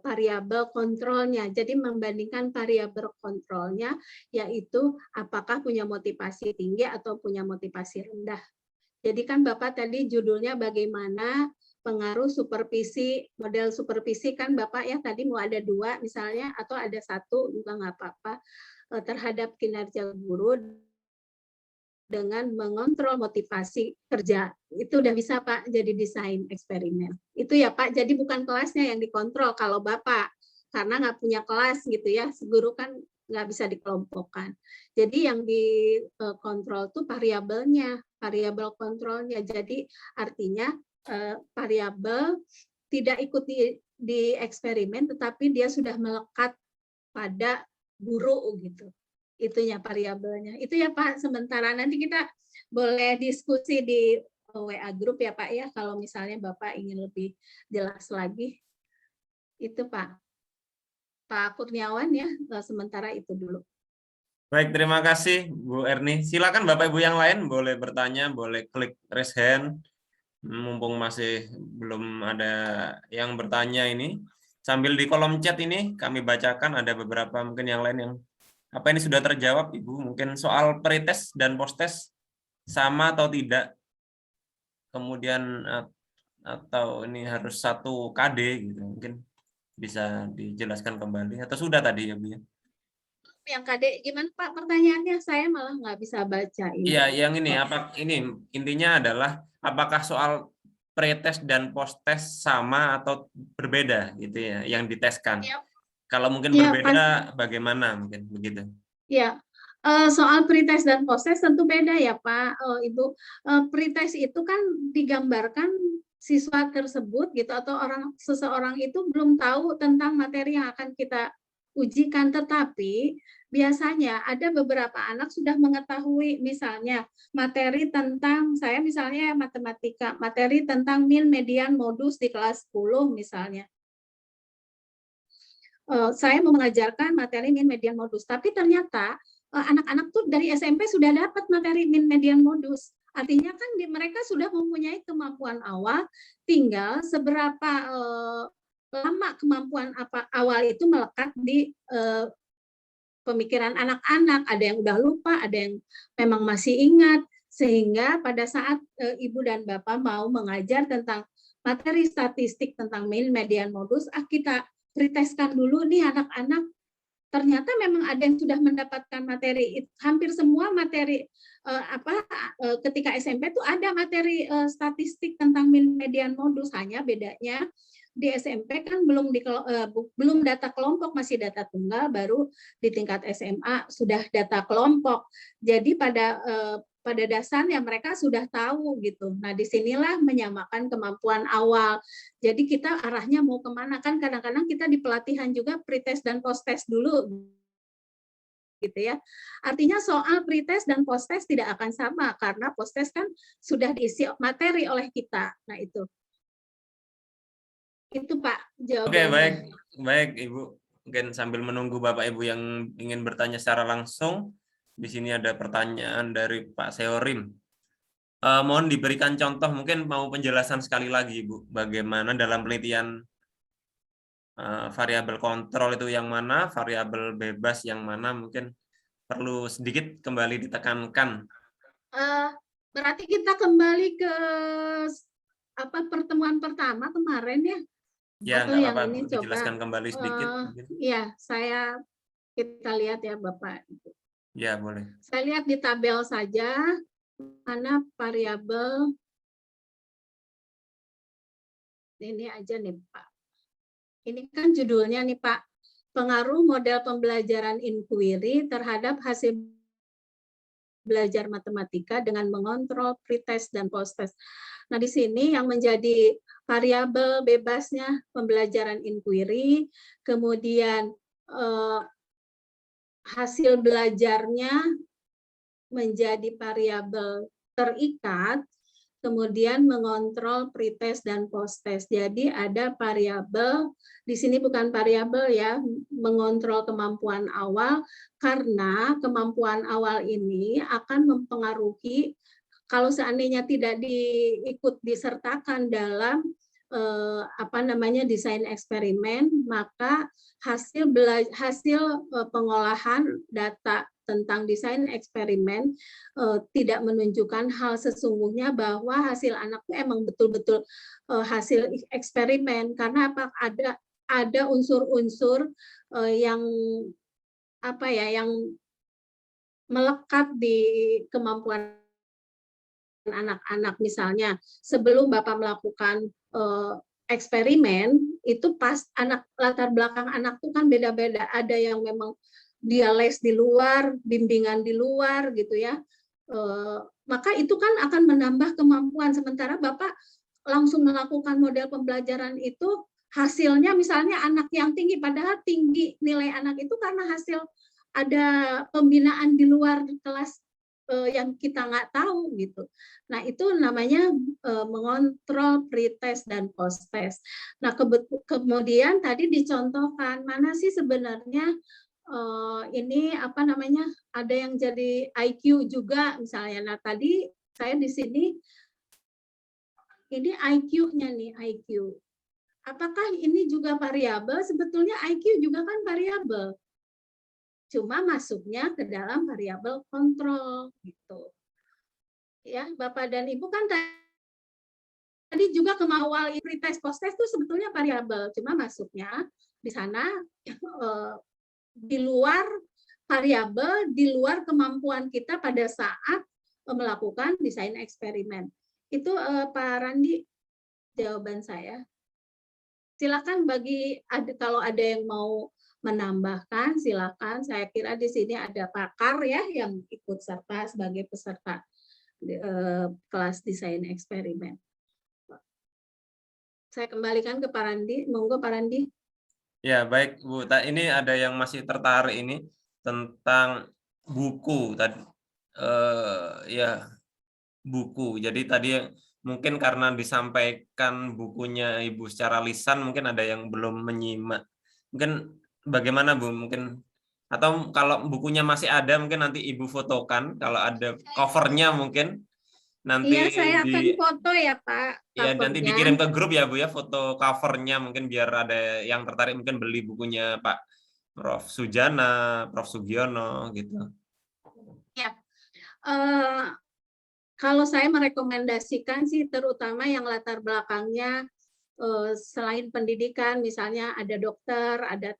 variabel kontrolnya. Jadi membandingkan variabel kontrolnya, yaitu apakah punya motivasi tinggi atau punya motivasi rendah. Jadi kan Bapak tadi judulnya bagaimana pengaruh supervisi, model supervisi kan Bapak ya tadi mau ada 2 misalnya, atau ada 1 juga nggak apa-apa, terhadap kinerja guru dengan mengontrol motivasi kerja. Itu udah bisa Pak jadi desain eksperimen. Itu ya Pak, jadi bukan kelasnya yang dikontrol kalau Bapak, karena nggak punya kelas gitu ya, guru kan nggak bisa dikelompokkan. Jadi yang dikontrol tuh variabelnya, variabel kontrolnya. Jadi artinya variabel tidak ikut di eksperimen, tetapi dia sudah melekat pada guru gitu. Itunya variabelnya. Itu ya Pak, sementara nanti kita boleh diskusi di WA grup ya Pak ya, kalau misalnya Bapak ingin lebih jelas lagi. Itu Pak Kurniawan ya, sementara itu dulu. Baik, terima kasih Bu Erni. Silakan Bapak Ibu yang lain boleh bertanya, boleh klik raise hand. Mumpung masih belum ada yang bertanya ini. Sambil di kolom chat ini kami bacakan ada beberapa mungkin yang lain yang apa ini sudah terjawab Ibu? Mungkin soal pretest dan posttest sama atau tidak? Kemudian atau ini harus 1 KD gitu. Mungkin bisa dijelaskan kembali atau sudah tadi ya Bu ya? Yang KD gimana Pak pertanyaannya? Saya malah nggak bisa baca ini. Iya, yang ini ini intinya adalah apakah soal pretest dan posttest sama atau berbeda gitu ya yang diteskan. Ya. Kalau mungkin ya, berbeda bagaimana mungkin begitu. Ya. Soal pretest dan posttest tentu beda ya Pak Ibu. Pretest itu kan digambarkan siswa tersebut gitu atau seseorang itu belum tahu tentang materi yang akan kita ujikan, tetapi biasanya ada beberapa anak sudah mengetahui misalnya materi tentang, saya misalnya matematika, materi tentang min, median, modus di kelas 10 misalnya. Saya mau mengajarkan materi min, median, modus, tapi ternyata anak-anak tuh dari SMP sudah dapat materi min, median, modus. Artinya kan mereka sudah mempunyai kemampuan awal, tinggal seberapa lama kemampuan awal itu melekat di pemikiran anak-anak. Ada yang udah lupa, ada yang memang masih ingat, sehingga pada saat Ibu dan Bapak mau mengajar tentang materi statistik tentang min, median, modus, kita pretestkan dulu nih anak-anak ternyata memang ada yang sudah mendapatkan materi, hampir semua materi ketika SMP itu ada materi statistik tentang min median modus, hanya bedanya di SMP kan belum data kelompok, masih data tunggal, baru di tingkat SMA sudah data kelompok. Jadi pada dasarnya mereka sudah tahu gitu. Nah, disinilah menyamakan kemampuan awal. Jadi kita arahnya mau kemana, kan kadang-kadang kita di pelatihan juga pretest dan posttest dulu gitu ya. Artinya soal pretest dan posttest tidak akan sama karena posttest kan sudah diisi materi oleh kita. Nah, itu Pak jawabannya. Oke, baik Ibu. Mungkin sambil menunggu Bapak Ibu yang ingin bertanya secara langsung, di sini ada pertanyaan dari Pak Seorim. Mohon diberikan contoh, mungkin mau penjelasan sekali lagi Ibu, bagaimana dalam penelitian variabel kontrol itu yang mana, variabel bebas yang mana, mungkin perlu sedikit kembali ditekankan. Berarti kita kembali ke pertemuan pertama kemarin ya? Ya, atau nggak yang apa-apa, ini dijelaskan coba kembali sedikit. Iya, kita lihat ya Bapak. Ya, boleh. Saya lihat di tabel saja mana variabel ini aja nih Pak. Ini kan judulnya nih Pak, pengaruh model pembelajaran inquiry terhadap hasil belajar matematika dengan mengontrol pretest dan posttest. Nah, di sini yang menjadi variabel bebasnya pembelajaran inquiry, kemudian hasil belajarnya menjadi variabel terikat, kemudian mengontrol pretest dan posttest. Jadi ada variabel, di sini bukan variabel ya, mengontrol kemampuan awal, karena kemampuan awal ini akan mempengaruhi kalau seandainya tidak disertakan dalam desain eksperimen, maka hasil pengolahan data tentang desain eksperimen tidak menunjukkan hal sesungguhnya bahwa hasil anak itu emang betul-betul hasil eksperimen, karena ada unsur-unsur yang melekat di kemampuan anak-anak. Misalnya sebelum Bapak melakukan eksperimen itu pas latar belakang anak tuh kan beda-beda, ada yang memang dia les di luar, bimbingan di luar gitu ya, maka itu kan akan menambah kemampuan. Sementara Bapak langsung melakukan model pembelajaran itu, hasilnya misalnya anak yang tinggi, padahal tinggi nilai anak itu karena hasil ada pembinaan di luar kelas yang kita nggak tahu gitu. Nah, itu namanya mengontrol pretest dan posttest. Nah, kemudian tadi dicontohkan mana sih sebenarnya ini ada yang jadi IQ juga misalnya. Nah, tadi saya di sini ini IQ-nya nih, IQ. Apakah ini juga variabel? Sebetulnya IQ juga kan variabel. Cuma masuknya ke dalam variabel kontrol gitu. Ya, Bapak dan Ibu kan tadi juga kemauan pretest posttest itu sebetulnya variabel, cuma masuknya di sana di luar variabel, di luar kemampuan kita pada saat melakukan desain eksperimen. Itu Pak Randi jawaban saya. Silakan kalau ada yang mau menambahkan, silakan. Saya kira di sini ada pakar ya yang ikut serta sebagai peserta kelas desain eksperimen. Saya kembalikan ke Pak Randi. Monggo Pak Randi. Ya, baik Bu. Ini ada yang masih tertarik ini tentang buku tadi. Buku. Jadi tadi mungkin karena disampaikan bukunya Ibu secara lisan, mungkin ada yang belum menyimak. Mungkin bagaimana Bu? Mungkin atau kalau bukunya masih ada, mungkin nanti Ibu fotokan. Kalau ada covernya mungkin nanti iya, saya akan foto ya Pak. Ya, nanti dikirim ke grup ya Bu ya, foto covernya, mungkin biar ada yang tertarik mungkin beli bukunya Pak Prof. Sujana, Prof. Sugiono gitu. Ya. Kalau saya merekomendasikan sih terutama yang latar belakangnya selain pendidikan, misalnya ada dokter, ada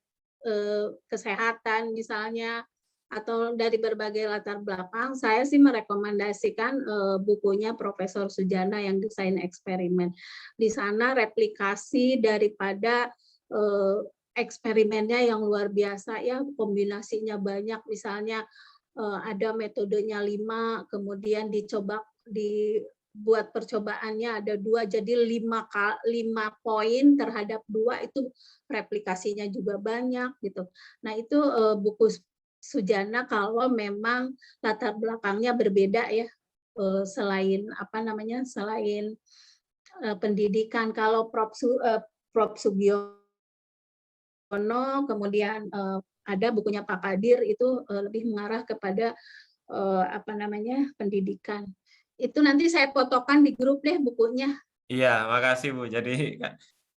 kesehatan misalnya, atau dari berbagai latar belakang, saya sih merekomendasikan bukunya Profesor Sujana yang Desain Eksperimen. Di sana replikasi daripada eksperimennya yang luar biasa ya, kombinasinya banyak, misalnya ada metodenya 5, kemudian dibuat percobaannya ada 2, jadi 5 poin terhadap 2, itu replikasinya juga banyak gitu. Nah itu buku Sujana kalau memang latar belakangnya berbeda ya, selain selain pendidikan. Kalau Prof. Sugiono, kemudian ada bukunya Pak Kadir, itu lebih mengarah kepada pendidikan. Itu nanti saya fotokan di grup deh bukunya. Iya, makasih Bu. Jadi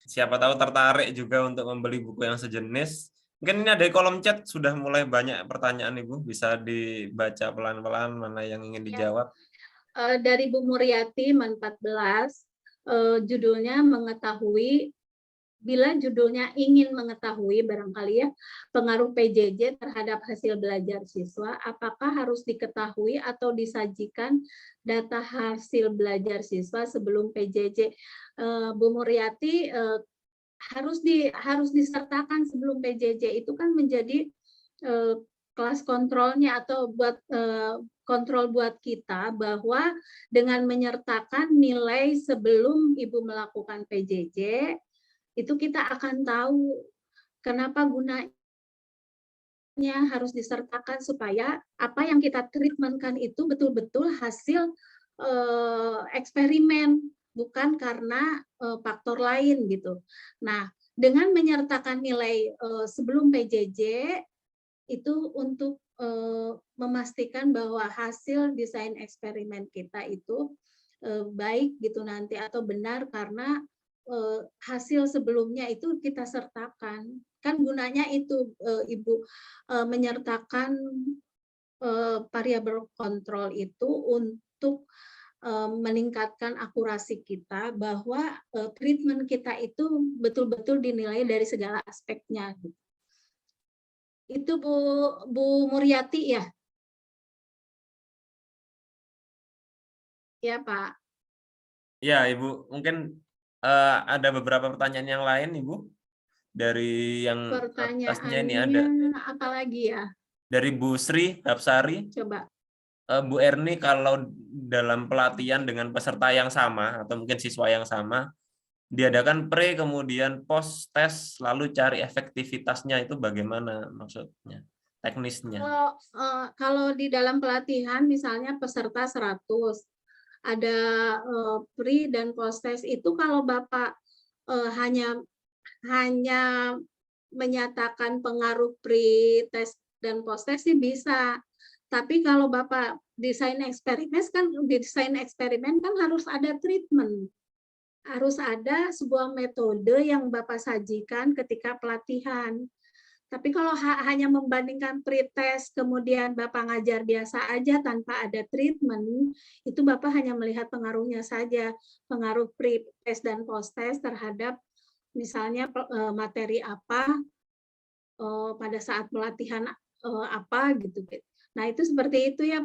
siapa tahu tertarik juga untuk membeli buku yang sejenis. Mungkin ini ada di kolom chat, sudah mulai banyak pertanyaan Ibu, bisa dibaca pelan-pelan mana yang ingin dijawab. Dari Bu Muriati, 14, judulnya bila judulnya ingin mengetahui barangkali ya, pengaruh PJJ terhadap hasil belajar siswa, apakah harus diketahui atau disajikan data hasil belajar siswa sebelum PJJ? Bu Muriati, harus disertakan sebelum PJJ, itu kan menjadi kelas kontrolnya atau buat kontrol buat kita, bahwa dengan menyertakan nilai sebelum Ibu melakukan PJJ, itu kita akan tahu kenapa gunanya harus disertakan, supaya apa yang kita treatmentkan itu betul-betul hasil eksperimen, bukan karena faktor lain gitu. Nah, dengan menyertakan nilai sebelum PJJ itu untuk memastikan bahwa hasil desain eksperimen kita itu baik gitu nanti, atau benar karena hasil sebelumnya itu kita sertakan. Kan gunanya itu Ibu, menyertakan variabel kontrol itu untuk meningkatkan akurasi kita, bahwa treatment kita itu betul-betul dinilai dari segala aspeknya. Itu Bu Muriati ya? Ya Pak. Ya Ibu, mungkin ada beberapa pertanyaan yang lain Ibu, dari yang atasnya ini ada. Apa lagi ya? Dari Bu Sri Hapsari. Coba. Bu Erni, kalau dalam pelatihan dengan peserta yang sama atau mungkin siswa yang sama, diadakan pre kemudian post tes lalu cari efektivitasnya, itu bagaimana maksudnya, teknisnya? Kalau di dalam pelatihan misalnya peserta 100, ada pre dan post tes, itu kalau Bapak hanya menyatakan pengaruh pre tes dan post tes sih bisa. Tapi kalau Bapak desain eksperimen kan harus ada treatment. Harus ada sebuah metode yang Bapak sajikan ketika pelatihan. Tapi kalau hanya membandingkan pre-test, kemudian Bapak ngajar biasa aja tanpa ada treatment, itu Bapak hanya melihat pengaruhnya saja, pengaruh pre-test dan post-test terhadap misalnya materi apa pada saat pelatihan apa gitu. Nah itu seperti itu ya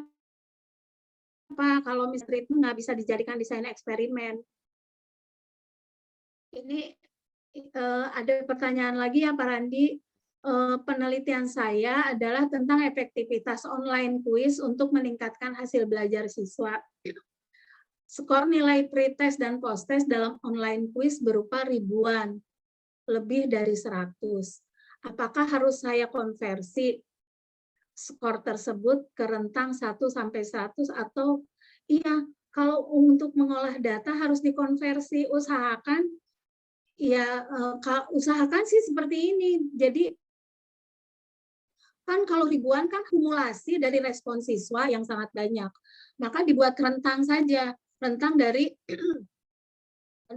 Pak, kalau misalnya treatment nggak bisa dijadikan desain eksperimen. Ini ada pertanyaan lagi ya Pak Randi. Penelitian saya adalah tentang efektivitas online quiz untuk meningkatkan hasil belajar siswa. Skor nilai pre-test dan post-test dalam online quiz berupa ribuan, lebih dari 100. Apakah harus saya konversi skor tersebut ke rentang 1 sampai 100 atau iya, kalau untuk mengolah data harus dikonversi, usahakan sih seperti ini. Jadi kan kalau ribuan kan kumulasi dari respon siswa yang sangat banyak. Maka dibuat rentang saja, rentang dari 10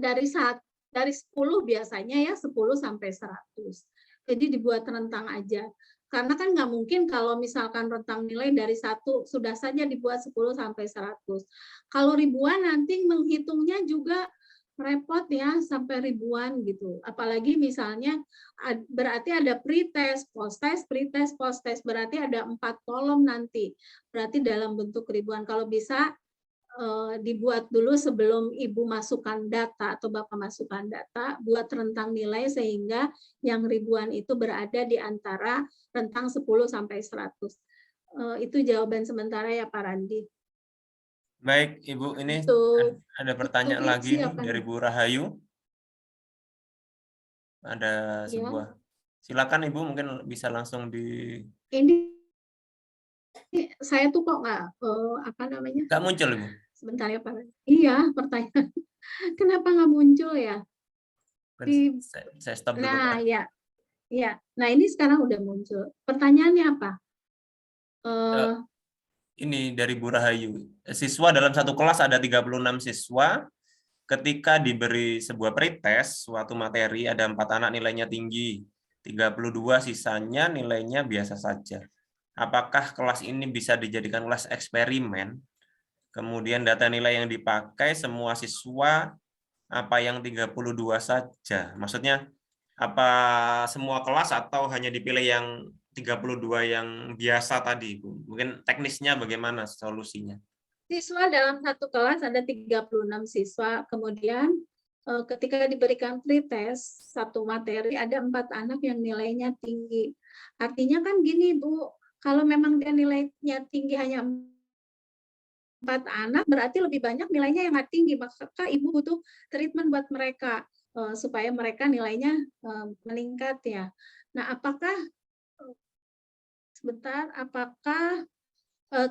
biasanya ya, 10 sampai 100. Jadi dibuat rentang aja. Karena kan nggak mungkin kalau misalkan rentang nilai dari 1, sudah saja dibuat 10 sampai 100. Kalau ribuan nanti menghitungnya juga repot ya sampai ribuan gitu. Apalagi misalnya berarti ada pretest, post-test, pretest, post-test, berarti ada 4 kolom nanti. Berarti dalam bentuk ribuan. Kalau bisa dibuat dulu sebelum Ibu masukkan data atau Bapak masukkan data, buat rentang nilai sehingga yang ribuan itu berada di antara rentang 10 sampai 100. Itu jawaban sementara ya Pak Randi. Baik, Ibu, ini Itu ada pertanyaan lagi nih siapa dari nih? Bu Rahayu. Ada Ya, sebuah. Silakan Ibu, mungkin bisa langsung di. ini saya tuh kok nggak apa namanya? Nggak muncul, Ibu. Sebentar ya Pak Randi. Iya, pertanyaan. Kenapa nggak muncul ya? Saya stop dulu, Nah, Pak. ya. Ya. Nah, ini sekarang udah muncul. Pertanyaannya apa? Ini dari Bu Rahayu. Siswa dalam satu kelas ada 36 siswa. Ketika diberi sebuah pretest, suatu materi ada 4 anak nilainya tinggi, 32 sisanya nilainya biasa saja. Apakah kelas ini bisa dijadikan kelas eksperimen? Kemudian data nilai yang dipakai semua siswa apa yang 32 saja? Maksudnya apa semua kelas atau hanya dipilih yang 32 yang biasa tadi, Bu? Mungkin teknisnya bagaimana solusinya? Siswa dalam satu kelas ada 36 siswa, kemudian ketika diberikan pretest satu materi ada 4 anak yang nilainya tinggi. Artinya kan gini Bu, kalau memang dia nilainya tinggi hanya 4 anak, berarti lebih banyak nilainya yang nggak tinggi, maka Ibu butuh treatment buat mereka supaya mereka nilainya meningkat ya. Nah, apakah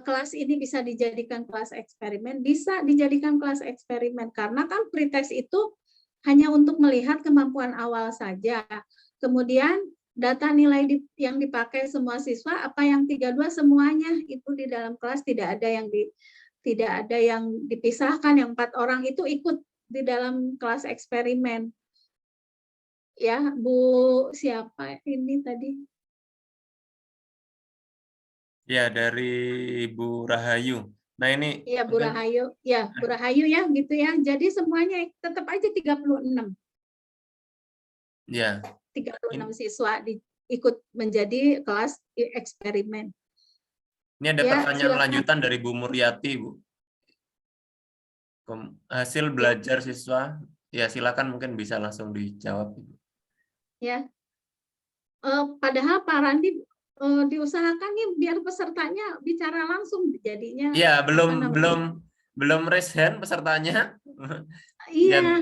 kelas ini bisa dijadikan kelas eksperimen? Bisa dijadikan kelas eksperimen, karena kan pretest itu hanya untuk melihat kemampuan awal saja. Kemudian data nilai yang dipakai semua siswa, apa yang 32 semuanya itu di dalam kelas, tidak ada yang dipisahkan, yang 4 orang itu ikut di dalam kelas eksperimen. Ya, Bu siapa ini tadi? Ya, dari Bu Rahayu. Nah, ini Iya, Bu Rahayu. Ya, Bu Rahayu ya, gitu ya. Jadi semuanya tetap aja 36. ya. 36 siswa ikut menjadi kelas eksperimen. Ini ada Ya, pertanyaan silakan. lanjutan dari Bu Muryati, Bu. Hasil belajar siswa, ya silakan mungkin bisa langsung dijawab. Ya. Padahal Pak Randi diusahakan nih biar pesertanya bicara langsung, jadinya Ya, apa belum raise hand pesertanya. Iya. Ya,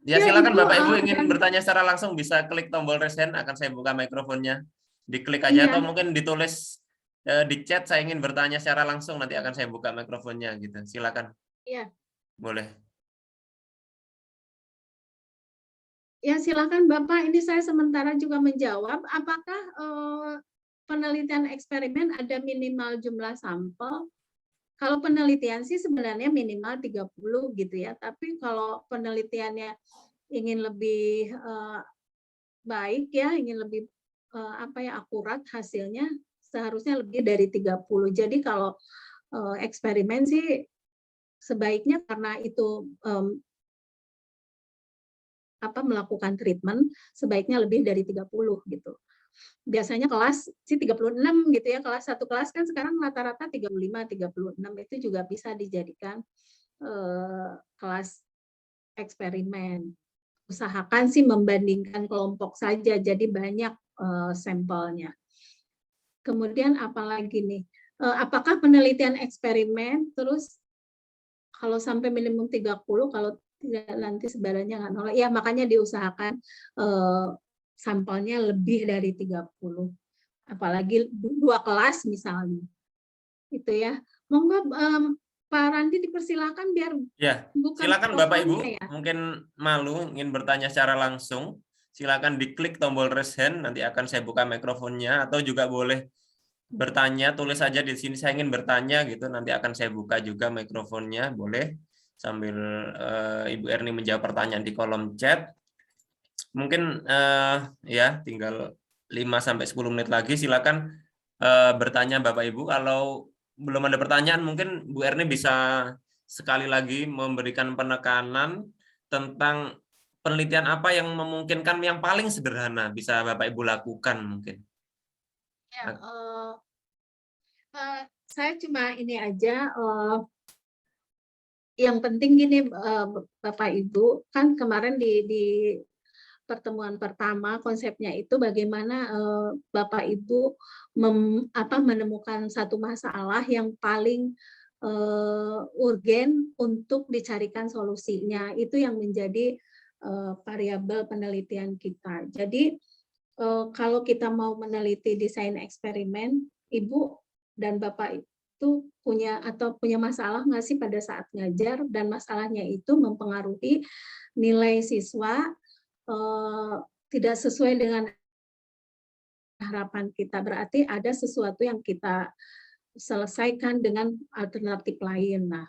Ya, silakan Ibu, Bapak Ibu ingin bertanya secara langsung bisa klik tombol raise hand, akan saya buka mikrofonnya. Diklik aja atau iya. mungkin ditulis di chat saya ingin bertanya secara langsung, nanti akan saya buka mikrofonnya gitu. Silakan. Iya. Boleh. Ya, silakan Bapak. Ini saya sementara juga menjawab. Apakah penelitian eksperimen ada minimal jumlah sampel? Kalau penelitian sih sebenarnya minimal 30 gitu ya. Tapi kalau penelitiannya ingin lebih baik ya, ingin lebih akurat hasilnya, seharusnya lebih dari 30. Jadi kalau eksperimen sih sebaiknya, karena itu melakukan treatment, sebaiknya lebih dari 30 gitu. Biasanya kelas sih 36 gitu ya, satu kelas kan sekarang rata-rata 35, 36, itu juga bisa dijadikan kelas eksperimen. Usahakan sih membandingkan kelompok saja, jadi banyak sampelnya. Kemudian apalagi nih, apakah penelitian eksperimen terus kalau sampai minimum 30, kalau tidak nanti sebarannya nggak nolak. Ya, makanya diusahakan sampelnya lebih dari 30. Apalagi 2 kelas misalnya. Itu ya. Monggo Pak Randi dipersilakan biar Ya, buka silakan Bapak Ibu, mikrofonnya ya. mungkin malu ingin bertanya secara langsung. Silakan diklik tombol raise hand, nanti akan saya buka mikrofonnya, atau juga boleh bertanya, tulis saja di sini saya ingin bertanya gitu, nanti akan saya buka juga mikrofonnya, boleh sambil Ibu Erni menjawab pertanyaan di kolom chat. Mungkin ya tinggal 5-10 menit lagi, silakan bertanya Bapak Ibu. Kalau belum ada pertanyaan, mungkin Bu Erni bisa sekali lagi memberikan penekanan tentang penelitian apa yang memungkinkan yang paling sederhana bisa Bapak Ibu lakukan mungkin. Ya, saya cuma ini aja, yang penting gini, Bapak Ibu, kan kemarin di pertemuan pertama konsepnya itu bagaimana Bapak Ibu menemukan satu masalah yang paling urgen untuk dicarikan solusinya. Itu yang menjadi variabel penelitian kita. Jadi kalau kita mau meneliti desain eksperimen, Ibu dan Bapak itu punya masalah nggak sih pada saat ngajar, dan masalahnya itu mempengaruhi nilai siswa tidak sesuai dengan harapan kita. Berarti ada sesuatu yang kita selesaikan dengan alternatif lain. Nah,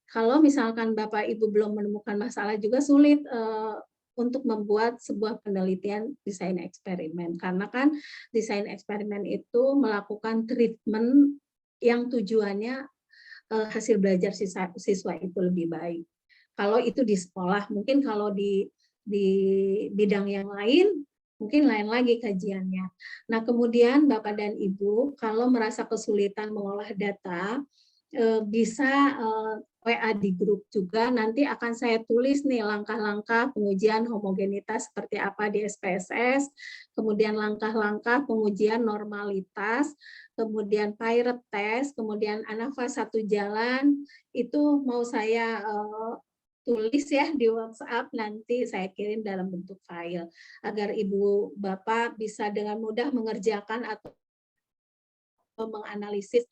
kalau misalkan Bapak Ibu belum menemukan masalah, juga sulit untuk membuat sebuah penelitian desain eksperimen. Karena kan desain eksperimen itu melakukan treatment yang tujuannya hasil belajar siswa itu lebih baik. Kalau itu di sekolah, mungkin kalau di bidang yang lain, mungkin lain lagi kajiannya. Nah, kemudian Bapak dan Ibu, kalau merasa kesulitan mengolah data, bisa WA di grup juga. Nanti akan saya tulis nih langkah-langkah pengujian homogenitas seperti apa di SPSS, kemudian langkah-langkah pengujian normalitas, kemudian pirate test, kemudian ANAFA satu jalan, itu mau saya tulis ya di WhatsApp, nanti saya kirim dalam bentuk file agar Ibu Bapak bisa dengan mudah mengerjakan atau menganalisis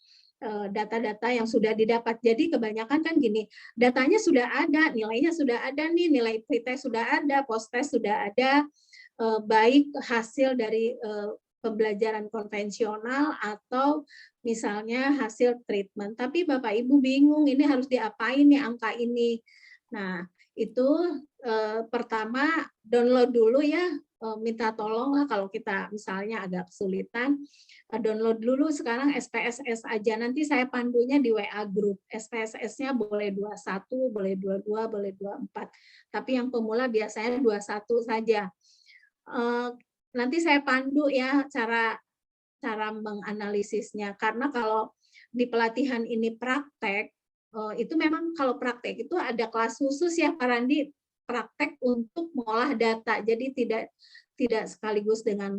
data-data yang sudah didapat. Jadi kebanyakan kan gini, datanya sudah ada, nilainya sudah ada nih, nilai pretest sudah ada, post-test sudah ada, baik hasil dari pembelajaran konvensional atau misalnya hasil treatment. Tapi Bapak Ibu bingung, ini harus diapain nih angka ini. Nah, itu pertama download dulu ya, minta tolong lah kalau kita misalnya agak kesulitan, download dulu sekarang SPSS aja, nanti saya pandunya di WA group. SPSS-nya boleh 21, boleh 22, boleh 24. Tapi yang pemula biasanya 21 saja. Nanti saya pandu ya cara menganalisisnya, karena kalau di pelatihan ini praktek, itu memang kalau praktek itu ada kelas khusus ya Pak Randi, praktek untuk mengolah data. Jadi tidak sekaligus dengan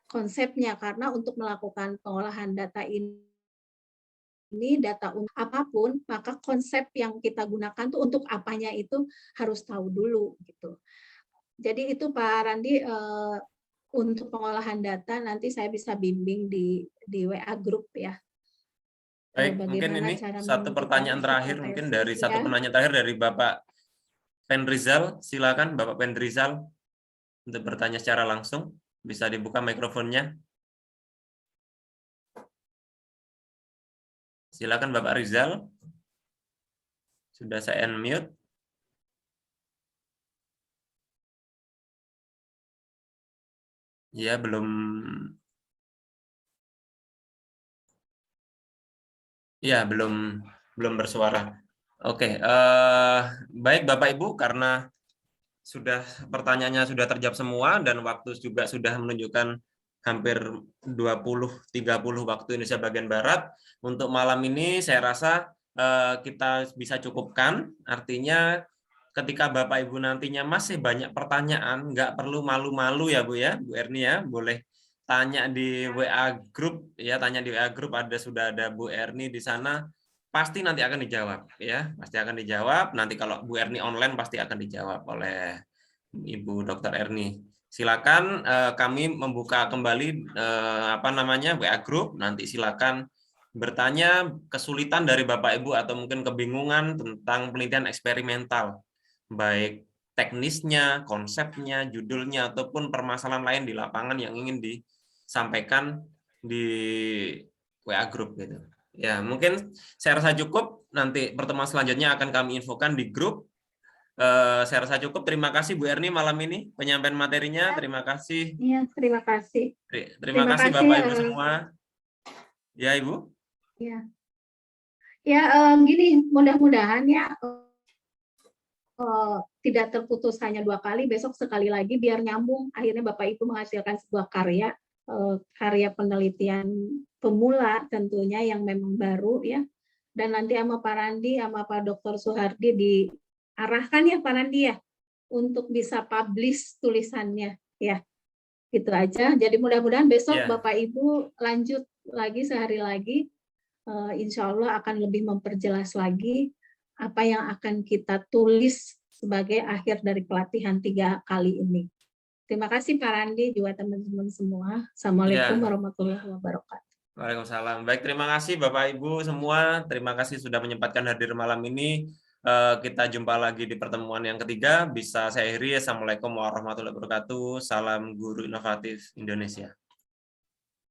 konsepnya, karena untuk melakukan pengolahan data ini data apapun, maka konsep yang kita gunakan tuh untuk apanya itu harus tahu dulu gitu. Jadi itu Pak Randi, untuk pengolahan data nanti saya bisa bimbing di WA group ya. Baik, mungkin ini satu pertanyaan terakhir mungkin dari satu penanya terakhir dari Bapak Pendrizal. Silakan Bapak Pendrizal untuk bertanya secara langsung. Bisa dibuka mikrofonnya. Silakan Bapak Rizal. Sudah saya unmute. Ya, belum. Ya, belum bersuara. Oke, baik Bapak Ibu, karena pertanyaannya sudah terjawab semua dan waktu juga sudah menunjukkan hampir 20-30 waktu Indonesia bagian Barat. Untuk malam ini saya rasa kita bisa cukupkan. Artinya ketika Bapak Ibu nantinya masih banyak pertanyaan, nggak perlu malu-malu ya Bu Erni ya, boleh tanya di WA group ya, tanya di WA group, sudah ada Bu Erni di sana, pasti nanti akan dijawab ya, pasti akan dijawab. Nanti kalau Bu Erni online pasti akan dijawab oleh Ibu Dr. Erni. Silakan, kami membuka kembali WA group. Nanti silakan bertanya kesulitan dari Bapak Ibu atau mungkin kebingungan tentang penelitian eksperimental, baik teknisnya, konsepnya, judulnya, ataupun permasalahan lain di lapangan yang ingin disampaikan di WA group gitu. Ya, mungkin saya rasa cukup. Nanti pertemuan selanjutnya akan kami infokan di grup. Saya rasa cukup. Terima kasih Bu Erni malam ini penyampaian materinya. Terima kasih. Iya, terima kasih. Terima kasih Bapak Ibu semua. Ya Ibu. Ya, gini, mudah-mudahan ya tidak terputus hanya 2 kali, besok sekali lagi biar nyambung. Akhirnya Bapak Ibu menghasilkan sebuah karya penelitian pemula tentunya yang memang baru ya. Dan nanti sama Pak Randi, sama Pak Dr. Suhardi diarahkan ya Pak Randi ya, untuk bisa publish tulisannya ya. Gitu aja. Jadi mudah-mudahan besok Bapak Ibu lanjut lagi sehari lagi. Insya Allah akan lebih memperjelas lagi apa yang akan kita tulis sebagai akhir dari pelatihan 3 kali ini. Terima kasih Pak Randi, juga teman-teman semua. Assalamualaikum warahmatullahi wabarakatuh. Waalaikumsalam. Baik, terima kasih Bapak Ibu semua. Terima kasih sudah menyempatkan hadir malam ini. Kita jumpa lagi di pertemuan yang ketiga. Bisa saya akhiri. Assalamualaikum warahmatullahi wabarakatuh. Salam Guru Inovatif Indonesia.